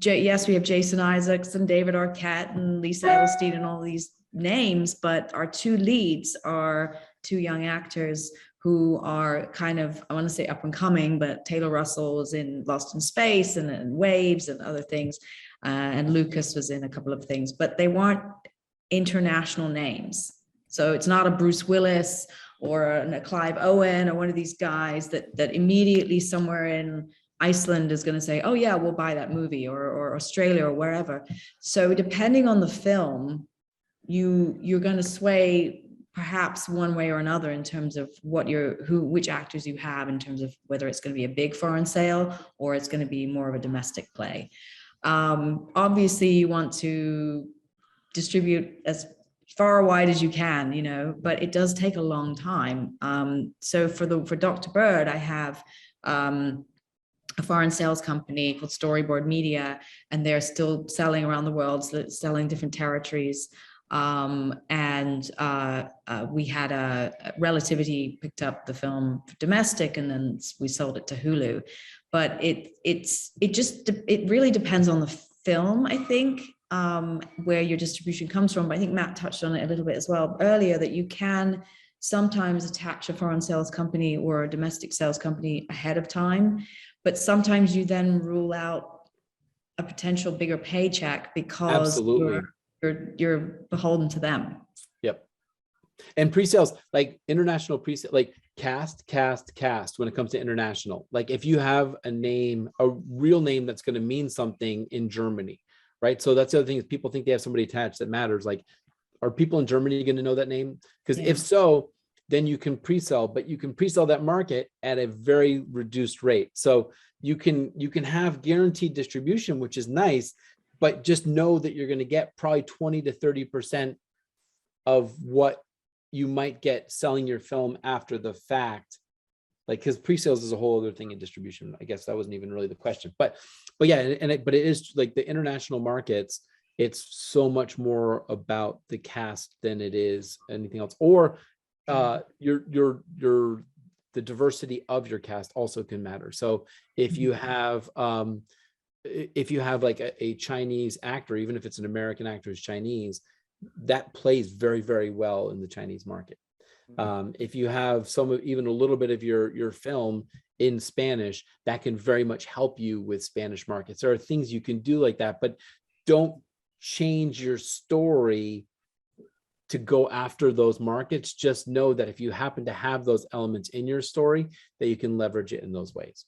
yes, we have Jason Isaacs and David Arquette and Lisa Edelstein and all these names, but our 2 leads are 2 young actors who are kind of, I want to say up and coming, but Taylor Russell was in Lost in Space and Waves and other things. And Lucas was in a couple of things, but they weren't international names. So it's not a Bruce Willis or a Clive Owen or one of these guys that immediately somewhere in Iceland is going to say, oh yeah, we'll buy that movie, or Australia or wherever. So depending on the film, you're going to sway perhaps one way or another in terms of which actors you have, in terms of whether it's going to be a big foreign sale or it's going to be more of a domestic play. Obviously you want to distribute as far wide as you can, but it does take a long time. So for Dr. Bird, I have a foreign sales company called Storyboard Media, and they're still selling around the world, selling different territories. We had Relativity picked up the film for domestic, and then we sold it to Hulu. But it really depends on the film, I think. Where your distribution comes from. But I think Matt touched on it a little bit as well earlier, that you can sometimes attach a foreign sales company or a domestic sales company ahead of time, but sometimes you then rule out a potential bigger paycheck because you're beholden to them. Yep. And pre-sales, like international pre-sale, like cast when it comes to international. Like if you have a real name that's going to mean something in Germany, right? So that's the other thing, is people think they have somebody attached that matters. Like, are people in Germany going to know that name? Because if so, then you can pre-sell, but you can pre-sell that market at a very reduced rate. So you can have guaranteed distribution, which is nice, but just know that you're going to get probably 20 to 30% of what you might get selling your film after the fact, like, because pre-sales is a whole other thing in distribution. I guess that wasn't even really the question, but yeah, but it is like the international markets. It's so much more about the cast than it is anything else, or your the diversity of your cast also can matter. So if you have like a Chinese actor, even if it's an American actor who's Chinese, that plays very, very well in the Chinese market. If you have even a little bit of your film in Spanish, that can very much help you with Spanish markets. There are things you can do like that, but don't change your story to go after those markets. Just know that if you happen to have those elements in your story, that you can leverage it in those ways.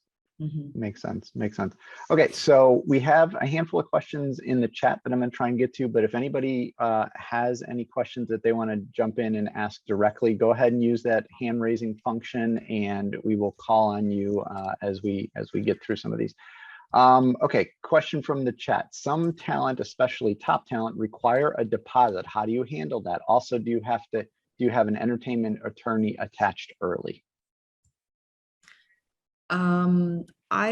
Makes sense. Makes sense. Okay, so we have a handful of questions in the chat that I'm going to try and get to, but if anybody has any questions that they want to jump in and ask directly, go ahead and use that hand raising function, and we will call on you as we get through some of these. Okay, question from the chat. Some talent, especially top talent, require a deposit. How do you handle that? Also, do you have an entertainment attorney attached early? I've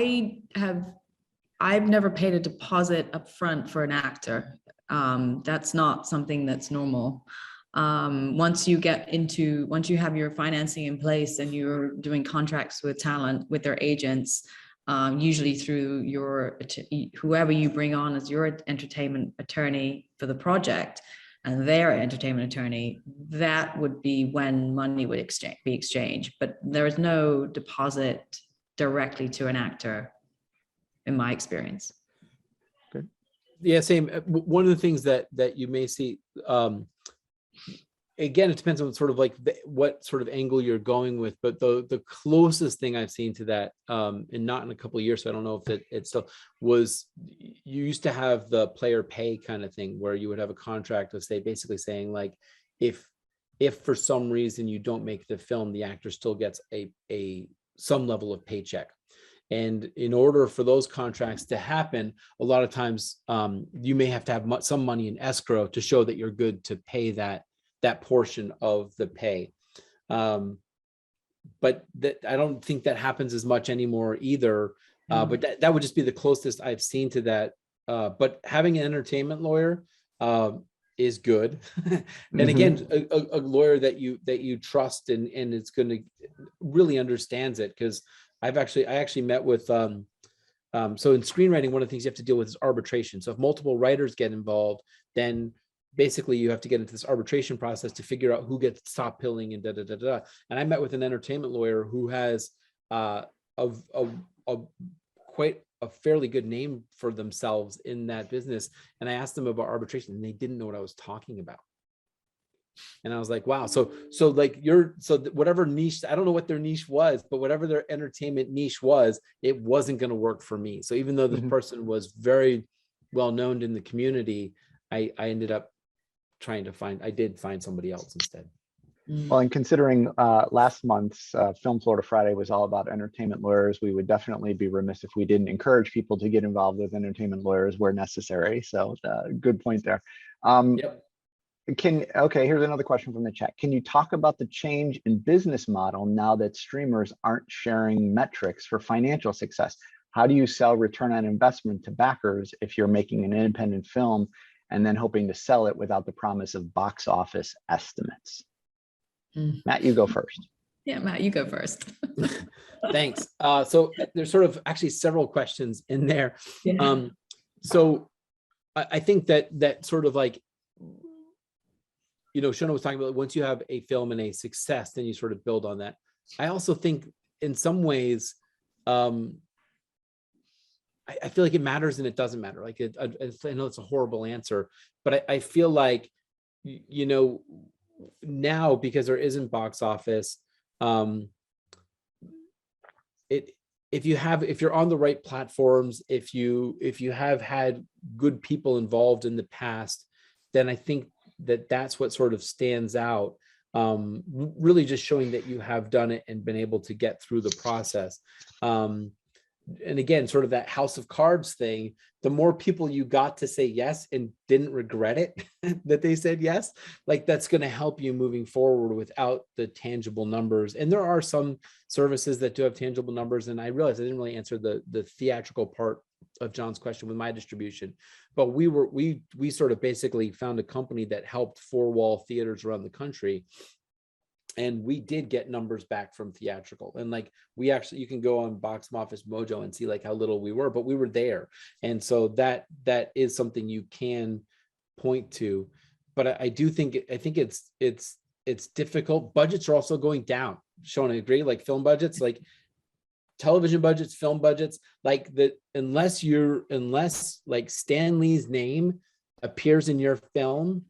never paid a deposit up front for an actor. That's not something that's normal. Once you have your financing in place and you're doing contracts with talent, with their agents, usually through whoever you bring on as your entertainment attorney for the project, and their entertainment attorney, that would be when money would be exchanged. But there is no deposit directly to an actor, in my experience. Good. Yeah, same. One of the things that you may see, again, it depends on sort of like what sort of angle you're going with, but the closest thing I've seen to that, and not in a couple of years, so I don't know if it still was, you used to have the player pay kind of thing where you would have a contract of basically saying like, if for some reason you don't make the film, the actor still gets some level of paycheck. And in order for those contracts to happen, a lot of times you may have to have some money in escrow to show that you're good to pay that portion of the pay. But I don't think that happens as much anymore either. But that would just be the closest I've seen to that. But having an entertainment lawyer is good. And again, a lawyer that you trust and it's going to really understands it, because I actually met with so in screenwriting, one of the things you have to deal with is arbitration. So if multiple writers get involved, then basically you have to get into this arbitration process to figure out who gets top billing and da da da da. And I met with an entertainment lawyer who has quite a fairly good name for themselves in that business. And I asked them about arbitration, and they didn't know what I was talking about. And I was like, wow. So like whatever niche, I don't know what their niche was, but whatever their entertainment niche was, it wasn't going to work for me. So even though this person was very well known in the community, I ended up I did find somebody else instead. Well, and considering last month's Film Florida Friday was all about entertainment lawyers, we would definitely be remiss if we didn't encourage people to get involved with entertainment lawyers where necessary. So good point there. Yep. Okay, here's another question from the chat. Can you talk about the change in business model now that streamers aren't sharing metrics for financial success? How do you sell return on investment to backers if you're making an independent film and then hoping to sell it without the promise of box office estimates? Matt, you go first. Yeah, Matt, you go first. Thanks. So there's sort of actually several questions in there. Yeah. So I think that sort of like, Shona was talking about once you have a film and a success, then you sort of build on that. I also think in some ways, I feel like it matters and it doesn't matter. Like I know it's a horrible answer, but I feel like, now because there isn't box office, if you're on the right platforms, if you have had good people involved in the past, then I think that's what sort of stands out. Really just showing that you have done it and been able to get through the process. and again, sort of that house of cards thing, the more people you got to say yes and didn't regret it that they said yes, like that's going to help you moving forward without the tangible numbers. And there are some services that do have tangible numbers. And I realized I didn't really answer the theatrical part of John's question with my distribution, but we sort of basically found a company that helped four-wall theaters around the country. And we did get numbers back from theatrical, and like we actually, you can go on Box Office Mojo and see like how little we were, but we were there. And so that is something you can point to. But I do think, I think it's difficult. Budgets are also going down. Shona, agree? Like film budgets, like television budgets, film budgets, like that, unless like Stan Lee's name appears in your film,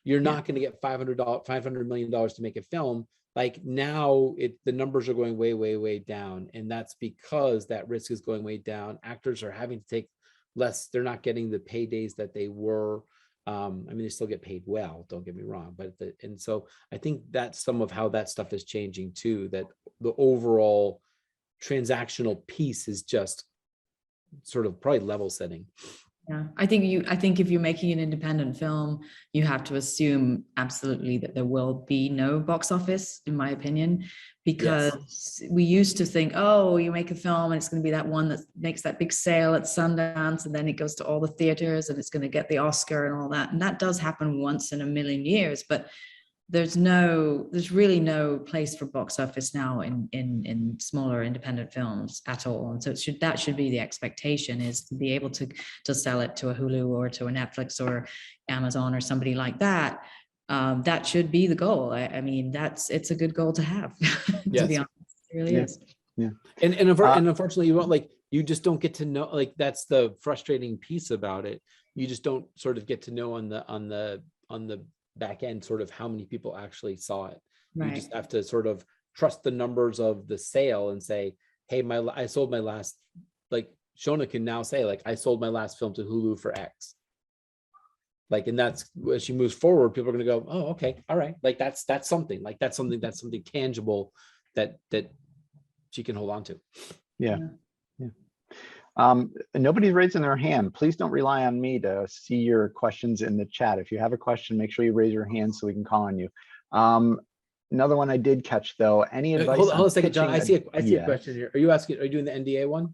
you're not going to get $500 million to make a film. Like now the numbers are going way, way, way down. And that's because that risk is going way down. Actors are having to take less. They're not getting the paydays that they were. I mean, they still get paid well, don't get me wrong. And so I think that's some of how that stuff is changing too, that the overall transactional piece is just sort of probably level setting. Yeah, I think if you're making an independent film, you have to assume absolutely that there will be no box office, in my opinion, because we used to think, oh, you make a film and it's going to be that one that makes that big sale at Sundance, and then it goes to all the theaters and it's going to get the Oscar and all that. And that does happen once in a million years, but there's really no place for box office now in smaller independent films at all. And so that should be the expectation, is to be able to sell it to a Hulu or to a Netflix or Amazon or somebody like that. That should be the goal. I mean, it's a good goal to have, to be honest. It really is. Yeah. And unfortunately, you won't, like, you just don't get to know, like, that's the frustrating piece about it. You just don't sort of get to know on the back end sort of how many people actually saw it. Right. You just have to sort of trust the numbers of the sale and say, hey, I sold my last, like Shona can now say, like, I sold my last film to Hulu for X. Like, and that's, as she moves forward, people are going to go, oh, okay, all right. Like that's something, like that's something tangible that she can hold on to. Yeah. Nobody's raising their hand. Please don't rely on me to see your questions in the chat. If you have a question, make sure you raise your hand so we can call on you. Another one I did catch though. Any advice? Hold on a second, John. I see a question here. Are you doing the NDA one?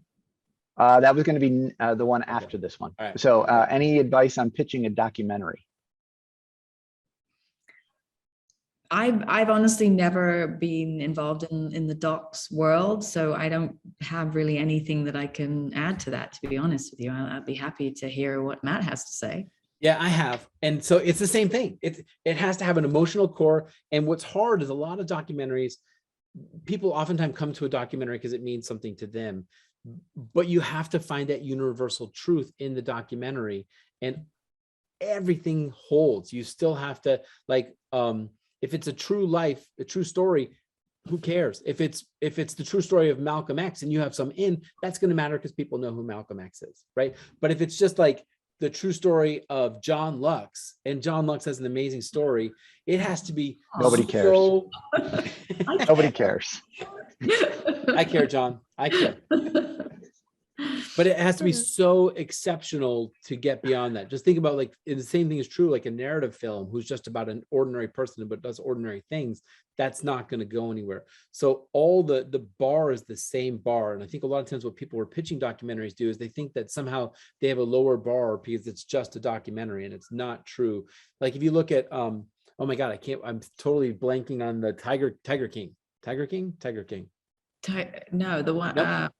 That was going to be the one after this one. Right. So any advice on pitching a documentary? I've honestly never been involved in the docs world, so I don't have really anything that I can add to that, to be honest with you. I'd be happy to hear what Matt has to say. Yeah, I have. And so it's the same thing. It has to have an emotional core. And what's hard is a lot of documentaries, people oftentimes come to a documentary because it means something to them, but you have to find that universal truth in the documentary, and everything holds. You still have to, like, if it's a true story, who cares? If it's the true story of Malcolm X and you have some that's going to matter because people know who Malcolm X is, right? But if it's just like the true story of John Lux, and John Lux has an amazing story, it has to be nobody cares. Nobody cares. I care, John. I care. But it has to be so exceptional to get beyond that. Just think about, like, the same thing is true, like a narrative film who's just about an ordinary person but does ordinary things. That's not going to go anywhere. So all the bar is the same bar. And I think a lot of times what people who are pitching documentaries do is they think that somehow they have a lower bar because it's just a documentary, and it's not true. Like if you look at, oh my God, I'm totally blanking on the Tiger King. No, the one. Nope.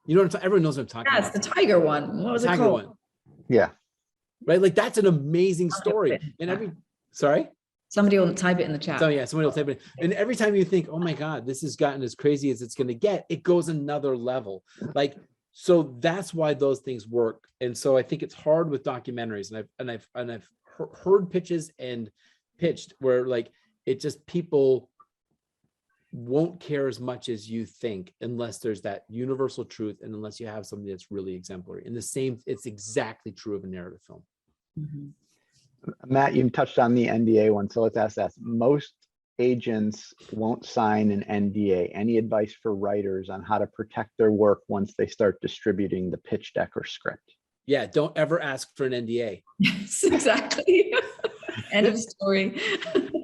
You know what everyone knows what I'm talking about. Yeah, it's the tiger one. What was it called? One. Yeah. Right. Like that's an amazing story. And somebody will type it in the chat. So yeah, somebody will type it. And every time you think, oh my God, this has gotten as crazy as it's going to get, it goes another level. Like, so that's why those things work. And so I think it's hard with documentaries. And I've heard pitches and pitched where, like, it just, people won't care as much as you think unless there's that universal truth and unless you have something that's really exemplary. And it's exactly true of a narrative film. Mm-hmm. Matt, you touched on the NDA one, so let's ask that. Most agents won't sign an NDA. Any advice for writers on how to protect their work once they start distributing the pitch deck or script? Yeah, don't ever ask for an NDA. Yes, exactly. End of story.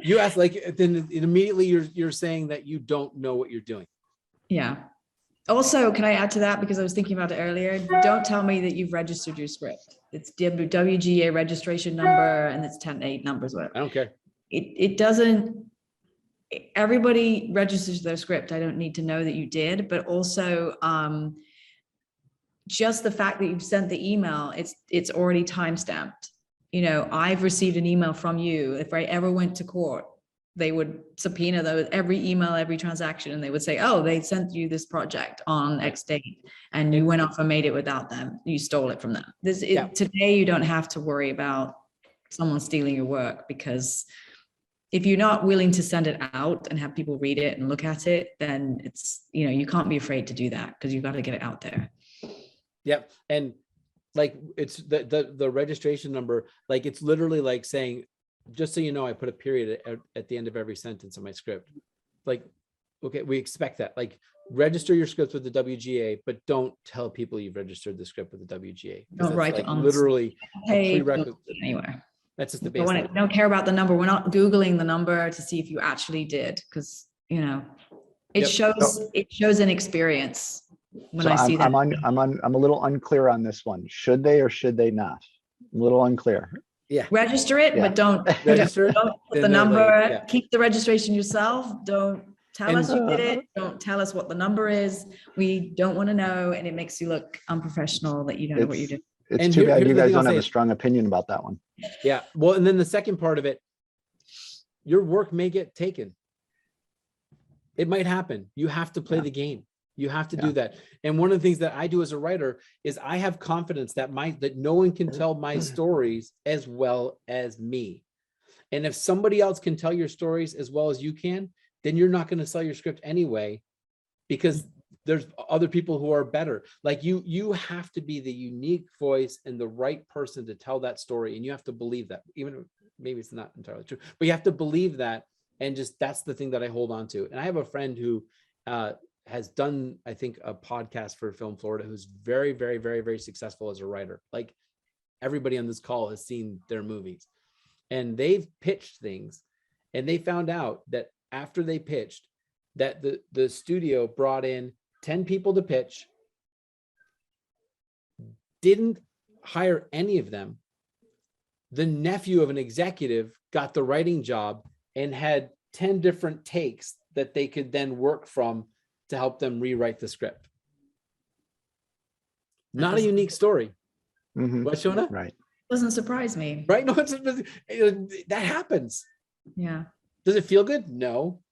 You ask, like, then immediately you're saying that you don't know what you're doing. Yeah. Also, can I add to that? Because I was thinking about it earlier. Don't tell me that you've registered your script. It's WGA registration number and it's 10-8 numbers, whatever. I don't care. It doesn't, everybody registers their script. I don't need to know that you did, but also just the fact that you've sent the email, it's already timestamped. You know, I've received an email from you. If I ever went to court, they would subpoena those, every email, every transaction, and they would say, oh, they sent you this project on X date and you went off and made it without them. You stole it from them. Today, you don't have to worry about someone stealing your work, because if you're not willing to send it out and have people read it and look at it, then it's, you know, you can't be afraid to do that because you've got to get it out there. Yep. And like, it's the registration number, like, it's literally like saying, just so you know, I put a period at the end of every sentence of my script. Like, okay, we expect that. Like, register your script with the WGA, but don't tell people you've registered the script with the WGA. Don't write like it on literally a prerequisite. Anywhere. That's just the Don't baseline. care about the number. We're not Googling the number to see if you actually did, because, you know, it shows an experience when So I see that. I'm a little unclear on this one. Should they or should they not? A little unclear. Yeah. Register it, Yeah. but don't Register it, don't put then the they're number. like, yeah. Keep the registration yourself. Don't tell And- us you did it. Don't tell us what the number is. We don't want to know, and it makes you look unprofessional that you don't know what you did. It's And too bad here's you the guys thing I'll don't have say a is- strong opinion about that one. Yeah. Well, and then the second part of it, your work may get taken. It might happen. You have to play the game. You have to do that. And one of the things that I do as a writer is I have confidence that no one can tell my stories as well as me. And if somebody else can tell your stories as well as you can, then you're not going to sell your script anyway, because there's other people who are better. Like you have to be the unique voice and the right person to tell that story. And you have to believe that, even if maybe it's not entirely true, but you have to believe that. And just, that's the thing that I hold on to. And I have a friend who has done, I think, a podcast for Film Florida, who's very, very, very, very successful as a writer. Like, everybody on this call has seen their movies, and they've pitched things, and they found out that after they pitched, that the studio brought in 10 people to pitch, didn't hire any of them. The nephew of an executive got the writing job and had 10 different takes that they could then work from to help them rewrite the script. Not a unique story. Mhm. What, Shona? Right. Doesn't surprise me. Right? No, that happens. Yeah. Does it feel good? No.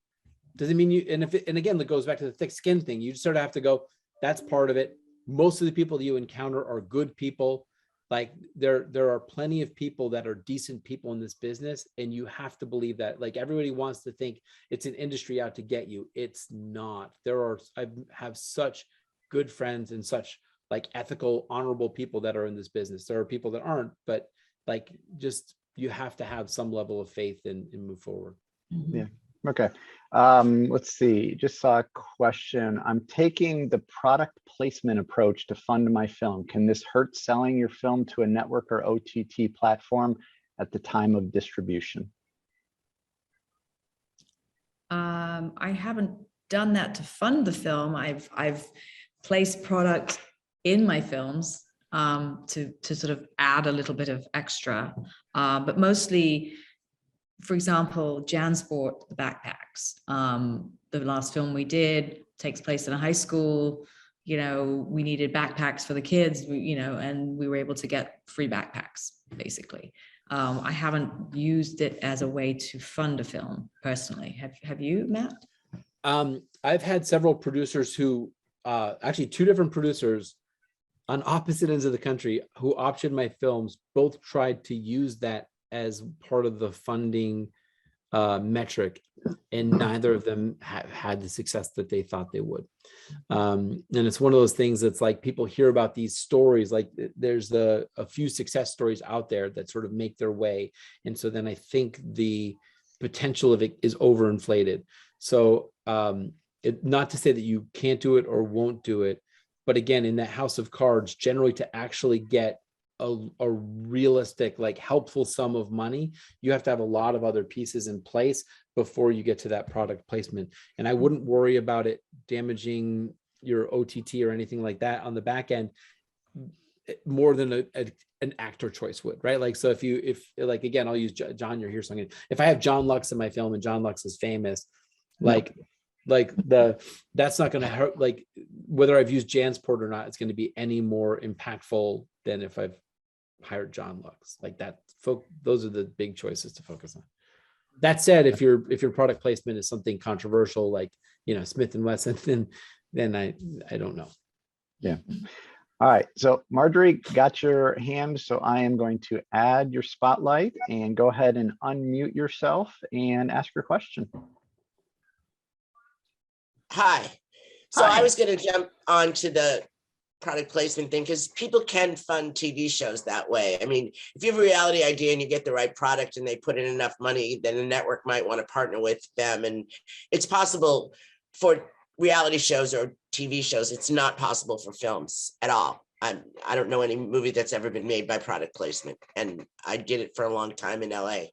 Does it mean you, and again, it goes back to the thick skin thing. You sort of have to go, that's part of it. Most of the people you encounter are good people. Like, there are plenty of people that are decent people in this business, and you have to believe that. Like, everybody wants to think it's an industry out to get you. It's not. I have such good friends and such like ethical, honorable people that are in this business. There are people that aren't, but like, just, you have to have some level of faith and move forward. Mhm. Yeah. Okay. Let's see. Just saw a question. I'm taking the product placement approach to fund my film. Can this hurt selling your film to a network or OTT platform at the time of distribution? I haven't done that to fund the film. I've placed product in my films to sort of add a little bit of extra, but mostly, for example, JanSport, the backpacks. The last film we did takes place in a high school. You know, we needed backpacks for the kids, and we were able to get free backpacks, basically. I haven't used it as a way to fund a film personally. Have you, Matt? I've had several producers who, actually 2 different producers on opposite ends of the country who optioned my films, both tried to use that as part of the funding metric, and neither of them have had the success that they thought they would. And it's one of those things that's like, people hear about these stories, like there's a few success stories out there that sort of make their way. And so then I think the potential of it is overinflated. So not to say that you can't do it or won't do it, but again, in that house of cards, generally to actually get a realistic, like helpful sum of money, you have to have a lot of other pieces in place before you get to that product placement. And I wouldn't worry about it damaging your OTT or anything like that on the back end more than an actor choice would, right? Like, so if like, again, I'll use John, you're here. So if I have John Lux in my film and John Lux is famous, that's not going to hurt. Like whether I've used Jansport or not, it's going to be any more impactful than if I've hired John Lux. Like that. Those are the big choices to focus on. That said, if your product placement is something controversial, like, Smith and Wesson, then I don't know. Yeah. All right. So Marjorie, got your hand. So I am going to add your spotlight and go ahead and unmute yourself and ask your question. Hi. So Hi. I was going to jump onto the product placement thing because people can fund TV shows that way. I mean, if you have a reality idea and you get the right product and they put in enough money, then a network might want to partner with them. And it's possible for reality shows or TV shows. It's not possible for films at all. I don't know any movie that's ever been made by product placement. And I did it for a long time in LA.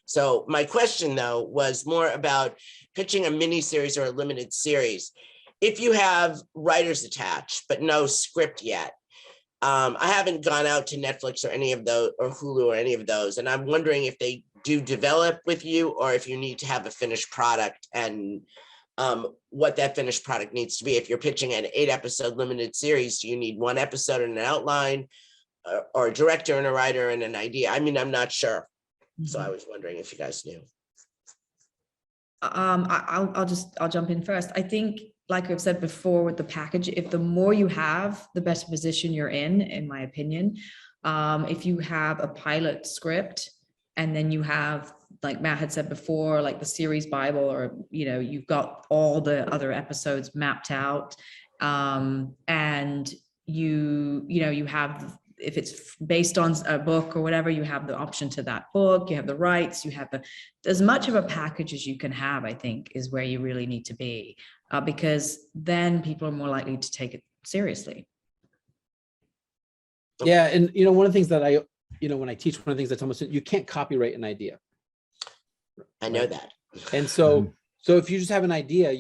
So my question, though, was more about pitching a mini series or a limited series. If you have writers attached, but no script yet, I haven't gone out to Netflix or any of those, or Hulu or any of those. And I'm wondering if they do develop with you or if you need to have a finished product and what that finished product needs to be. If you're pitching an 8-episode limited series, do you need 1 episode and an outline or a director and a writer and an idea? I mean, I'm not sure. So I was wondering if you guys knew. I'll jump in first. I think, like I've said before with the package, if the more you have, the better position you're in my opinion. If you have a pilot script and then you have, like Matt had said before, like the series Bible, or, you've got all the other episodes mapped out. And you have, if it's based on a book or whatever, you have the option to that book, you have the rights, you have as much of a package as you can have, I think, is where you really need to be, because then people are more likely to take it seriously. Yeah. And, one of the things that when I teach, one of the things I tell my students, you can't copyright an idea. I know that. And so if you just have an idea,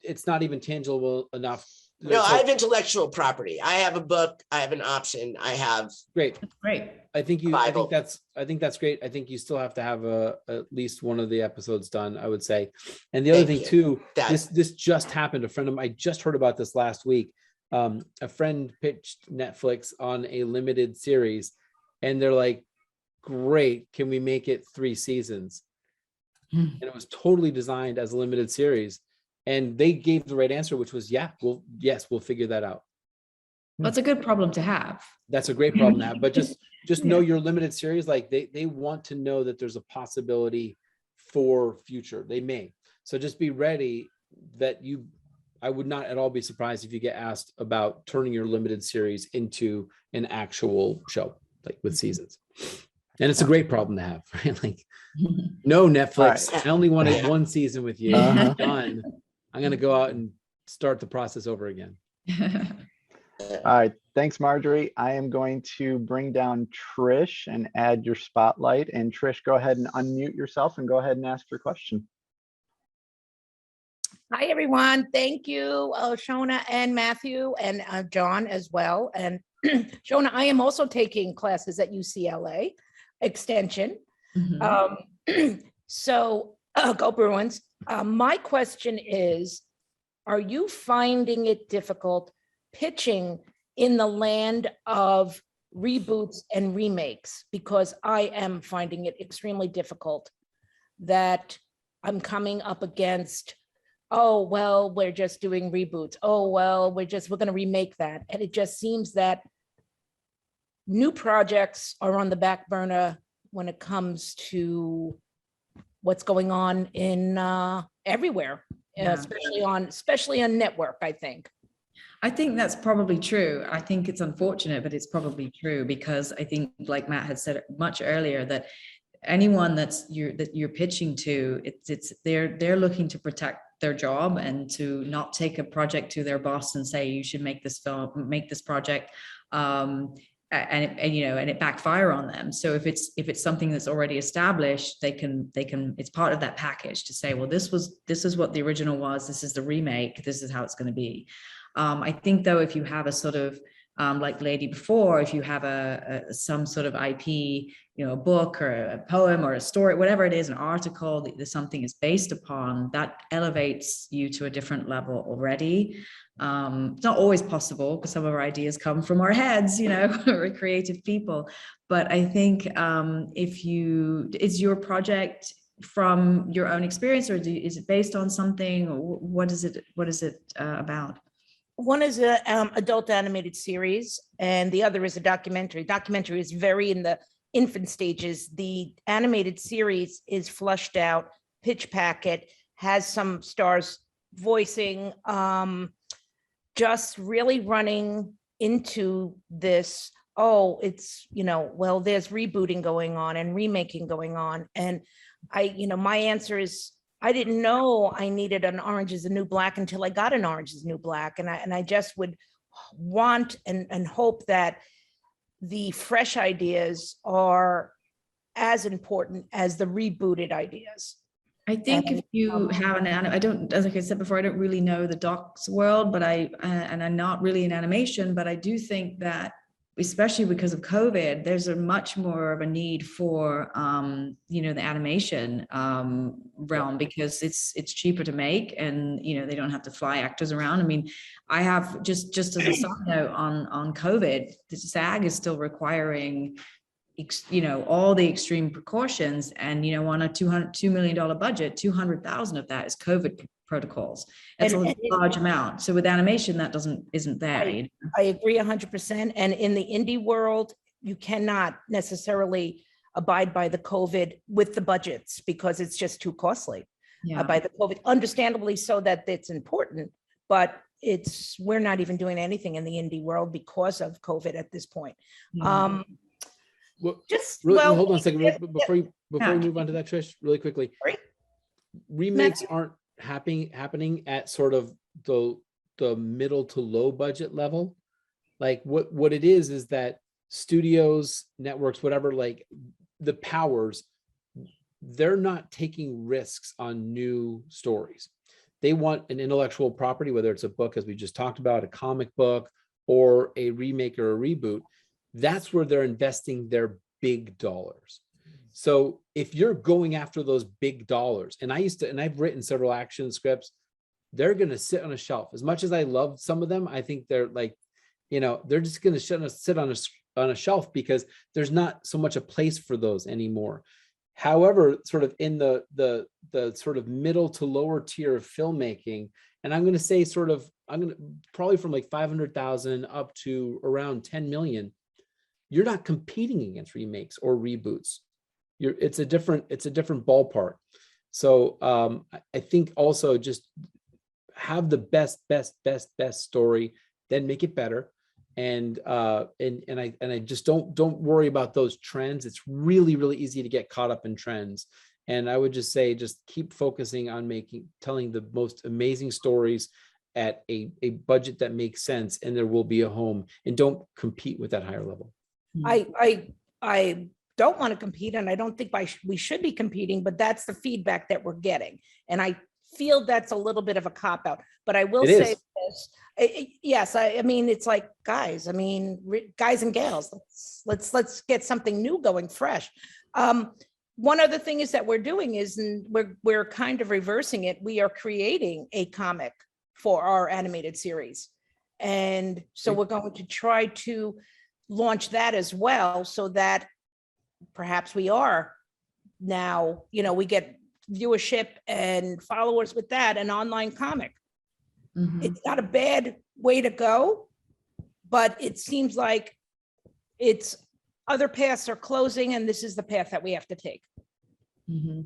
it's not even tangible enough. No, I have intellectual property. I have a book. I have an option. I have. Great. Great. I think that's great. I think you still have to have at least one of the episodes done, I would say. And the other thing too, this just happened. A friend of mine, I just heard about this last week. A friend pitched Netflix on a limited series and they're like, great, can we make it 3 seasons? And it was totally designed as a limited series. And they gave the right answer, which was, we'll figure that out. That's a good problem to have. That's a great problem to have, but just know your limited series. Like they want to know that there's a possibility for future. They may. So just be ready that I would not at all be surprised if you get asked about turning your limited series into an actual show, like with seasons. And it's a great problem to have, right? Like, no, Netflix, I only wanted 1 season with you. I'm done. I'm going to go out and start the process over again. All right. Thanks, Marjorie. I am going to bring down Trish and add your spotlight. And Trish, go ahead and unmute yourself and go ahead and ask your question. Hi, everyone. Thank you, Shona and Matthew and John as well. And Shona, I am also taking classes at UCLA Extension. So go Bruins. My question is, are you finding it difficult pitching in the land of reboots and remakes? Because I am finding it extremely difficult, that I'm coming up against, oh, well, we're just doing reboots. Oh, well, we're going to remake that. And it just seems that new projects are on the back burner when it comes to what's going on in everywhere, especially on network, I think. I think that's probably true. I think it's unfortunate, but it's probably true, because I think, like Matt had said much earlier, that anyone that you're pitching to, they're looking to protect their job and to not take a project to their boss and say, you should make this film, make this project, and it backfire on them. So if it's something that's already established, they can it's part of that package to say, well, this is what the original was, this is the remake, this is how it's going to be. I think though, if you have a sort of like Lady Before, if you have some sort of IP, a book or a poem or a story, whatever it is, an article that something is based upon, that elevates you to a different level already. It's not always possible because some of our ideas come from our heads, we're creative people. But I think is your project from your own experience, or is it based on something? Or what is it about? One is an adult animated series, and the other is a documentary. Documentary is very in the infant stages. The animated series is flushed out, pitch packet, has some stars voicing, just really running into this, it's, well, there's rebooting going on and remaking going on. And my answer is, I didn't know I needed an Orange is the New Black until I got an Orange is the New Black. And I just would want and hope that the fresh ideas are as important as the rebooted ideas. I think if you have as I said before, I don't really know the docs world, but I'm not really in animation, but I do think that, especially because of COVID, there's a much more of a need for, the animation realm, because it's cheaper to make, and, they don't have to fly actors around. I mean, I have just as a side note on COVID, the SAG is still requiring, all the extreme precautions, and, on a $2 million budget, 200,000 of that is COVID protocols. That's a large amount. So with animation, that isn't there. I agree 100%. And in the indie world, you cannot necessarily abide by the COVID with the budgets because it's just too costly. By the COVID, understandably so, that it's important, but we're not even doing anything in the indie world because of COVID at this point. Hold on a second before we move on to that, Trish, really quickly. Sorry? Remakes aren't happening at sort of the middle to low budget level. Like what it is that studios, networks, whatever, like the powers, they're not taking risks on new stories. They want an intellectual property, whether it's a book, as we just talked about, a comic book, or a remake or a reboot. That's where they're investing their big dollars. So if you're going after those big dollars, and I've written several action scripts, they're going to sit on a shelf. As much as I love some of them, I think they're like, they're just going to sit on a shelf because there's not so much a place for those anymore. However, sort of in the sort of middle to lower tier of filmmaking, and I'm going to say probably from like 500,000 up to around 10 million, you're not competing against remakes or reboots. It's a different ballpark. So I think also just have the best story, then make it better. And I just don't worry about those trends. It's really, really easy to get caught up in trends. And I would just say, just keep focusing on telling the most amazing stories at a budget that makes sense, and there will be a home, and don't compete with that higher level. I don't want to compete, and I don't think we should be competing, but that's the feedback that we're getting. And I feel that's a little bit of a cop-out, but I will say this. Yes, I mean, it's like, guys and gals, let's get something new going, fresh. One other thing is that we're doing is, and we're kind of reversing it. We are creating a comic for our animated series. And so we're going to try to launch that as well, so that perhaps we are now, we get viewership and followers with that, an online comic. Mm-hmm. It's not a bad way to go, but it seems like other paths are closing, and this is the path that we have to take. Mm-hmm.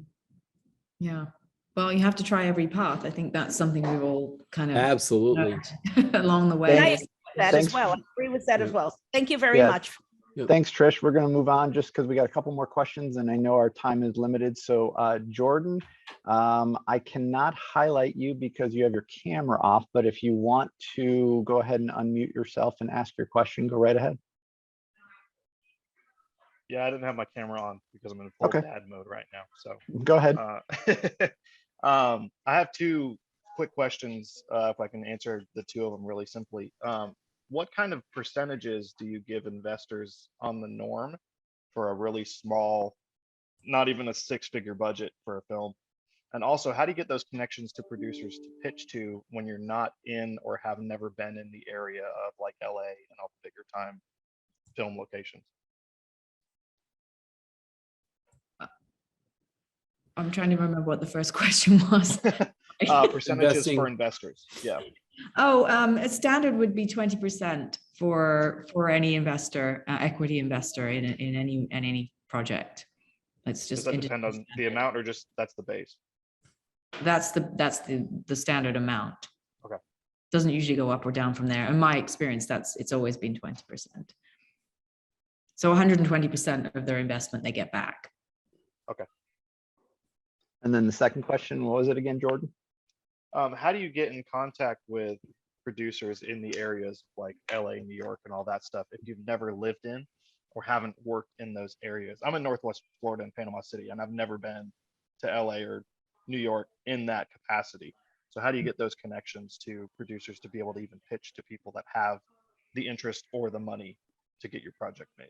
Yeah. Well, you have to try every path. I think that's something we've all kind of absolutely along the way. And I agree with that as well. I agree with that as well. Thank you very much. Thanks, Trish. We're going to move on just because we got a couple more questions and I know our time is limited. So Jordan, I cannot highlight you because you have your camera off, but if you want to go ahead and unmute yourself and ask your question, go right ahead. Yeah, I didn't have my camera on because I'm in full dad mode right now. So go ahead. I have two quick questions, if I can answer the two of them really simply. What kind of percentages do you give investors on the norm for a really small, not even a six-figure budget for a film? And also, how do you get those connections to producers to pitch to when you're not in or have never been in the area of like LA and all the bigger time film locations? I'm trying to remember what the first question was. Percentages for investors. Yeah. Oh, a standard would be 20% for any investor, equity investor in any project. Let's just. Does that depend on the amount, or just that's the base? That's the standard amount. Okay. Doesn't usually go up or down from there. In my experience, it's always been 20%. So 120% of their investment they get back. Okay. And then the second question, what was it again, Jordan? How do you get in contact with producers in the areas like LA, New York, and all that stuff if you've never lived in or haven't worked in those areas? I'm in Northwest Florida in Panama City, and I've never been to LA or New York in that capacity. So how do you get those connections to producers to be able to even pitch to people that have the interest or the money to get your project made?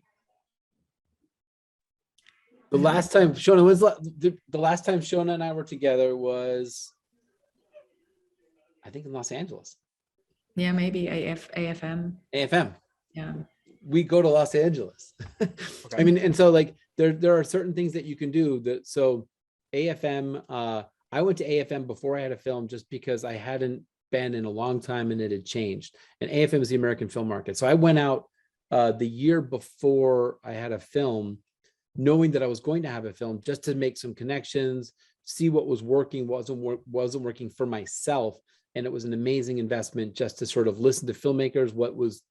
The last time Shona was the last time Shona and I were together was, I think, in Los Angeles. Yeah, maybe AFM. AFM. Yeah. We go to Los Angeles. Okay. I mean, and so like there are certain things that you can do that. So AFM, I went to AFM before I had a film just because I hadn't been in a long time and it had changed. And AFM is the American film market. So I went out the year before I had a film, knowing that I was going to have a film, just to make some connections, see what was working, wasn't working for myself. And it was an amazing investment just to sort of listen to filmmakers, what was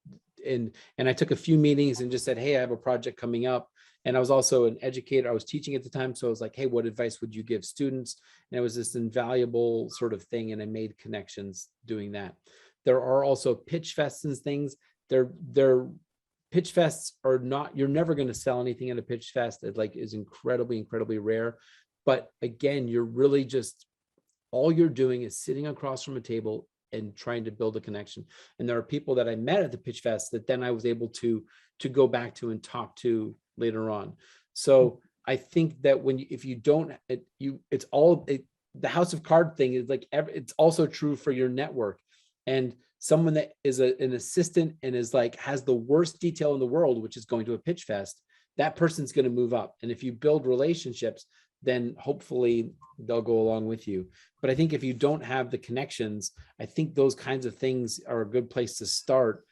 and I took a few meetings and just said, hey, I have a project coming up. And I was also an educator. I was teaching at the time. So I was like, hey, what advice would you give students? And it was this invaluable sort of thing. And I made connections doing that. There are also pitch fests and things. They're pitch fests are not, you're never going to sell anything at a pitch fest. It like is incredibly, incredibly rare. But again, you're really just, all you're doing is sitting across from a table and trying to build a connection. And there are people that I met at the pitch fest that then I was able to go back to and talk to later on. So I think that if you don't, the house of card thing is like, it's also true for your network. And someone that is an assistant and is like, has the worst detail in the world, which is going to a pitch fest, that person's going to move up. And if you build relationships, then hopefully they'll go along with you. But I think if you don't have the connections, I think those kinds of things are a good place to start,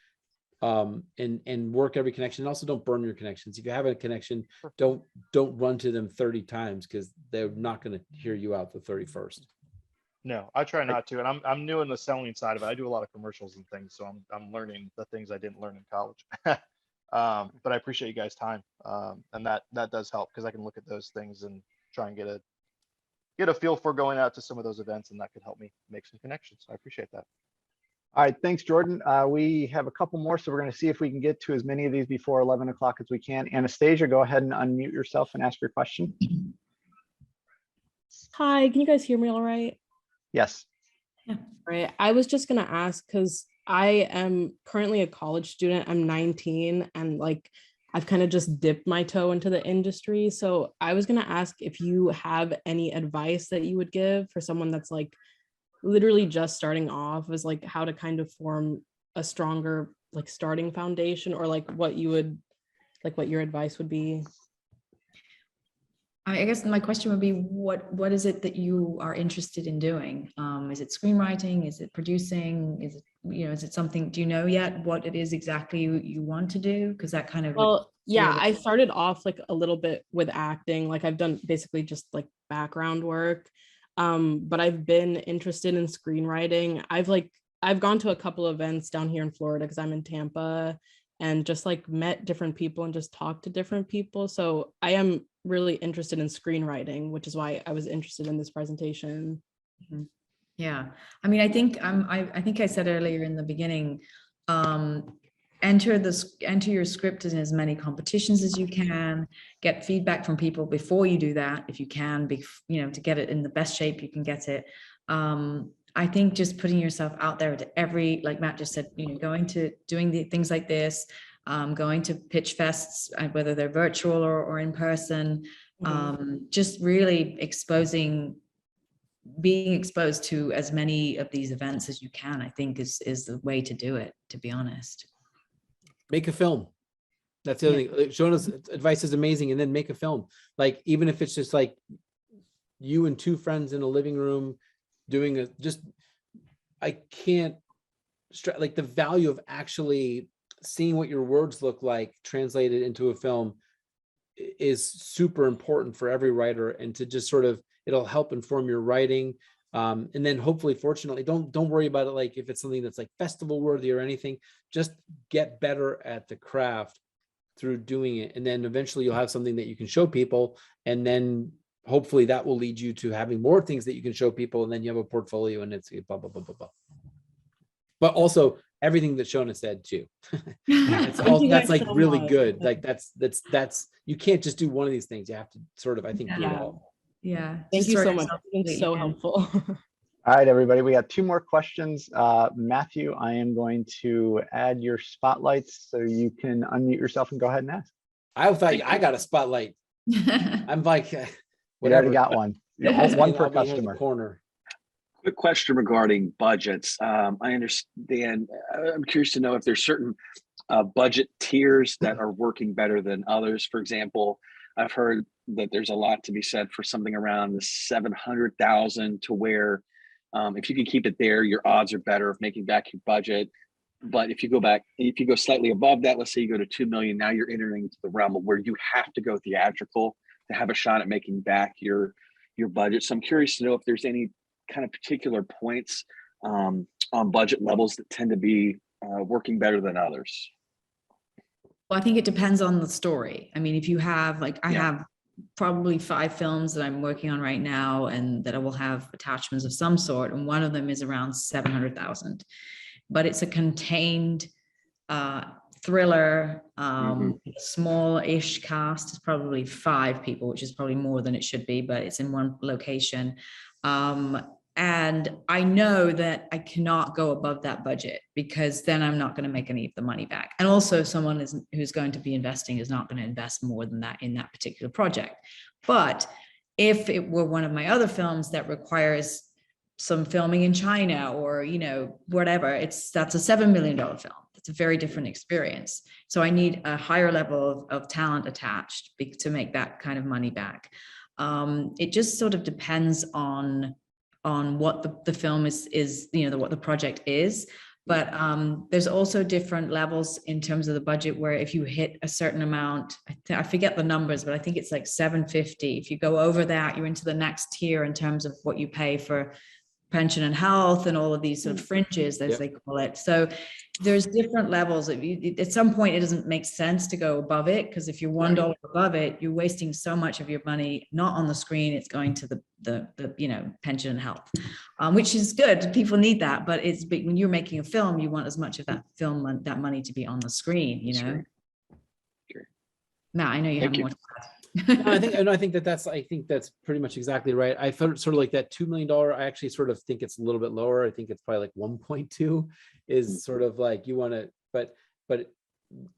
and work every connection. And also don't burn your connections. If you have a connection, don't run to them 30 times because they're not going to hear you out the 31st. No, I try not to. And I'm new in the selling side of it. I do a lot of commercials and things. So I'm learning the things I didn't learn in college. But I appreciate you guys' time. And that does help because I can look at those things and try and get a feel for going out to some of those events, and that could help me make some connections. I appreciate that. All right, thanks, Jordan. We have a couple more, so we're going to see if we can get to as many of these before 11 o'clock as we can. Anastasia, go ahead and unmute yourself and ask your question. Hi, can you guys hear me all right? Yes. Yeah. Right. I was just going to ask because I am currently a college student. I'm 19 and like I've kind of just dipped my toe into the industry. So I was going to ask if you have any advice that you would give for someone that's like literally just starting off, as like how to kind of form a stronger like starting foundation, or like what you would like, what your advice would be. I guess my question would be, what is it that you are interested in doing? Is it screenwriting? Is it producing? Is it, is it something, do you know yet what it is exactly you want to do? Because that kind of. Well, yeah, I started off like a little bit with acting. Like I've done basically just like background work. But I've been interested in screenwriting. I've gone to a couple events down here in Florida because I'm in Tampa. and just like met different people and just talked to different people. So I am really interested in screenwriting, which is why I was interested in this presentation. Mhm. Yeah, I mean, I think I think I said earlier in the beginning, enter your script in as many competitions as you can, get feedback from people before you do that, if you can, to get it in the best shape you can get it. I think just putting yourself out there to like Matt just said, doing the things like this, going to pitch fests, whether they're virtual or in person, just really being exposed to as many of these events as you can, I think is the way to do it, to be honest. Make a film. That's the other thing. Shona's advice is amazing. And then make a film. Like, even if it's just like you and two friends in a living room doing I can't like the value of actually seeing what your words look like translated into a film is super important for every writer, and to just sort of, it'll help inform your writing. And then hopefully, fortunately, don't worry about it. Like if it's something that's like festival worthy or anything, just get better at the craft through doing it. And then eventually you'll have something that you can show people. And then hopefully that will lead you to having more things that you can show people. And then you have a portfolio, and it's blah, blah, blah, blah, blah. But also everything that Shona said too. That's like so really much. good. Like that's, you can't just do one of these things. You have to sort of, I think, do it all. Yeah. Thank Just you throw so much. yourself It's been that so you can. helpful. All right, everybody, we got two more questions. Matthew, I am going to add your spotlights so you can unmute yourself and go ahead and ask. I thought I got a spotlight. I'm like, We whatever. already got one. Yeah, One per I'll be here in the customer. corner. Quick question regarding budgets. I understand. I'm curious to know if there's certain budget tiers that are working better than others. For example, I've heard that there's a lot to be said for something around the 700,000, to where if you can keep it there, your odds are better of making back your budget. But if you go slightly above that, let's say you go to 2 million, now you're entering into the realm of where you have to go theatrical to have a shot at making back your budget. So I'm curious to know if there's any kind of particular points on budget levels that tend to be working better than others. Well, I think it depends on the story. I mean, if you have, like, I have probably 5 films that I'm working on right now, and that I will have attachments of some sort, and one of them is around 700,000, but it's a contained thriller, small-ish cast. It's probably 5 people, which is probably more than it should be, but it's in one location. And I know that I cannot go above that budget, because then I'm not going to make any of the money back. And also, someone who's going to be investing is not going to invest more than that in that particular project. But if it were one of my other films that requires some filming in China, or, whatever, that's a $7 million film. It's a very different experience. So I need a higher level of talent attached to make that kind of money back. It just sort of depends on what the film is, what the project is. But there's also different levels in terms of the budget, where if you hit a certain amount, I forget the numbers, but I think it's like 750. If you go over that, you're into the next tier in terms of what you pay for pension and health and all of these sort of fringes, as they call it. So there's different levels. At some point, it doesn't make sense to go above it, because if you're $1 above it, you're wasting so much of your money not on the screen. It's going to the pension and health, which is good. People need that, but when you're making a film, you want as much of that money to be on the screen. Sure. Matt, I know you have more to add. I think that's pretty much exactly right. I felt sort of like that $2 million. I actually sort of think it's a little bit lower. I think it's probably like 1.2 is sort of like, you want to, but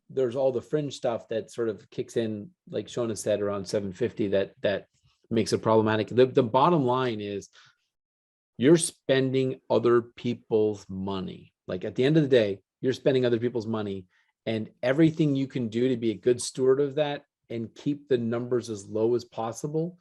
there's all the fringe stuff that sort of kicks in, like Shona said, around 750, that makes it problematic. The bottom line is, you're spending other people's money. Like, at the end of the day, you're spending other people's money, and everything you can do to be a good steward of that and keep the numbers as low as possible,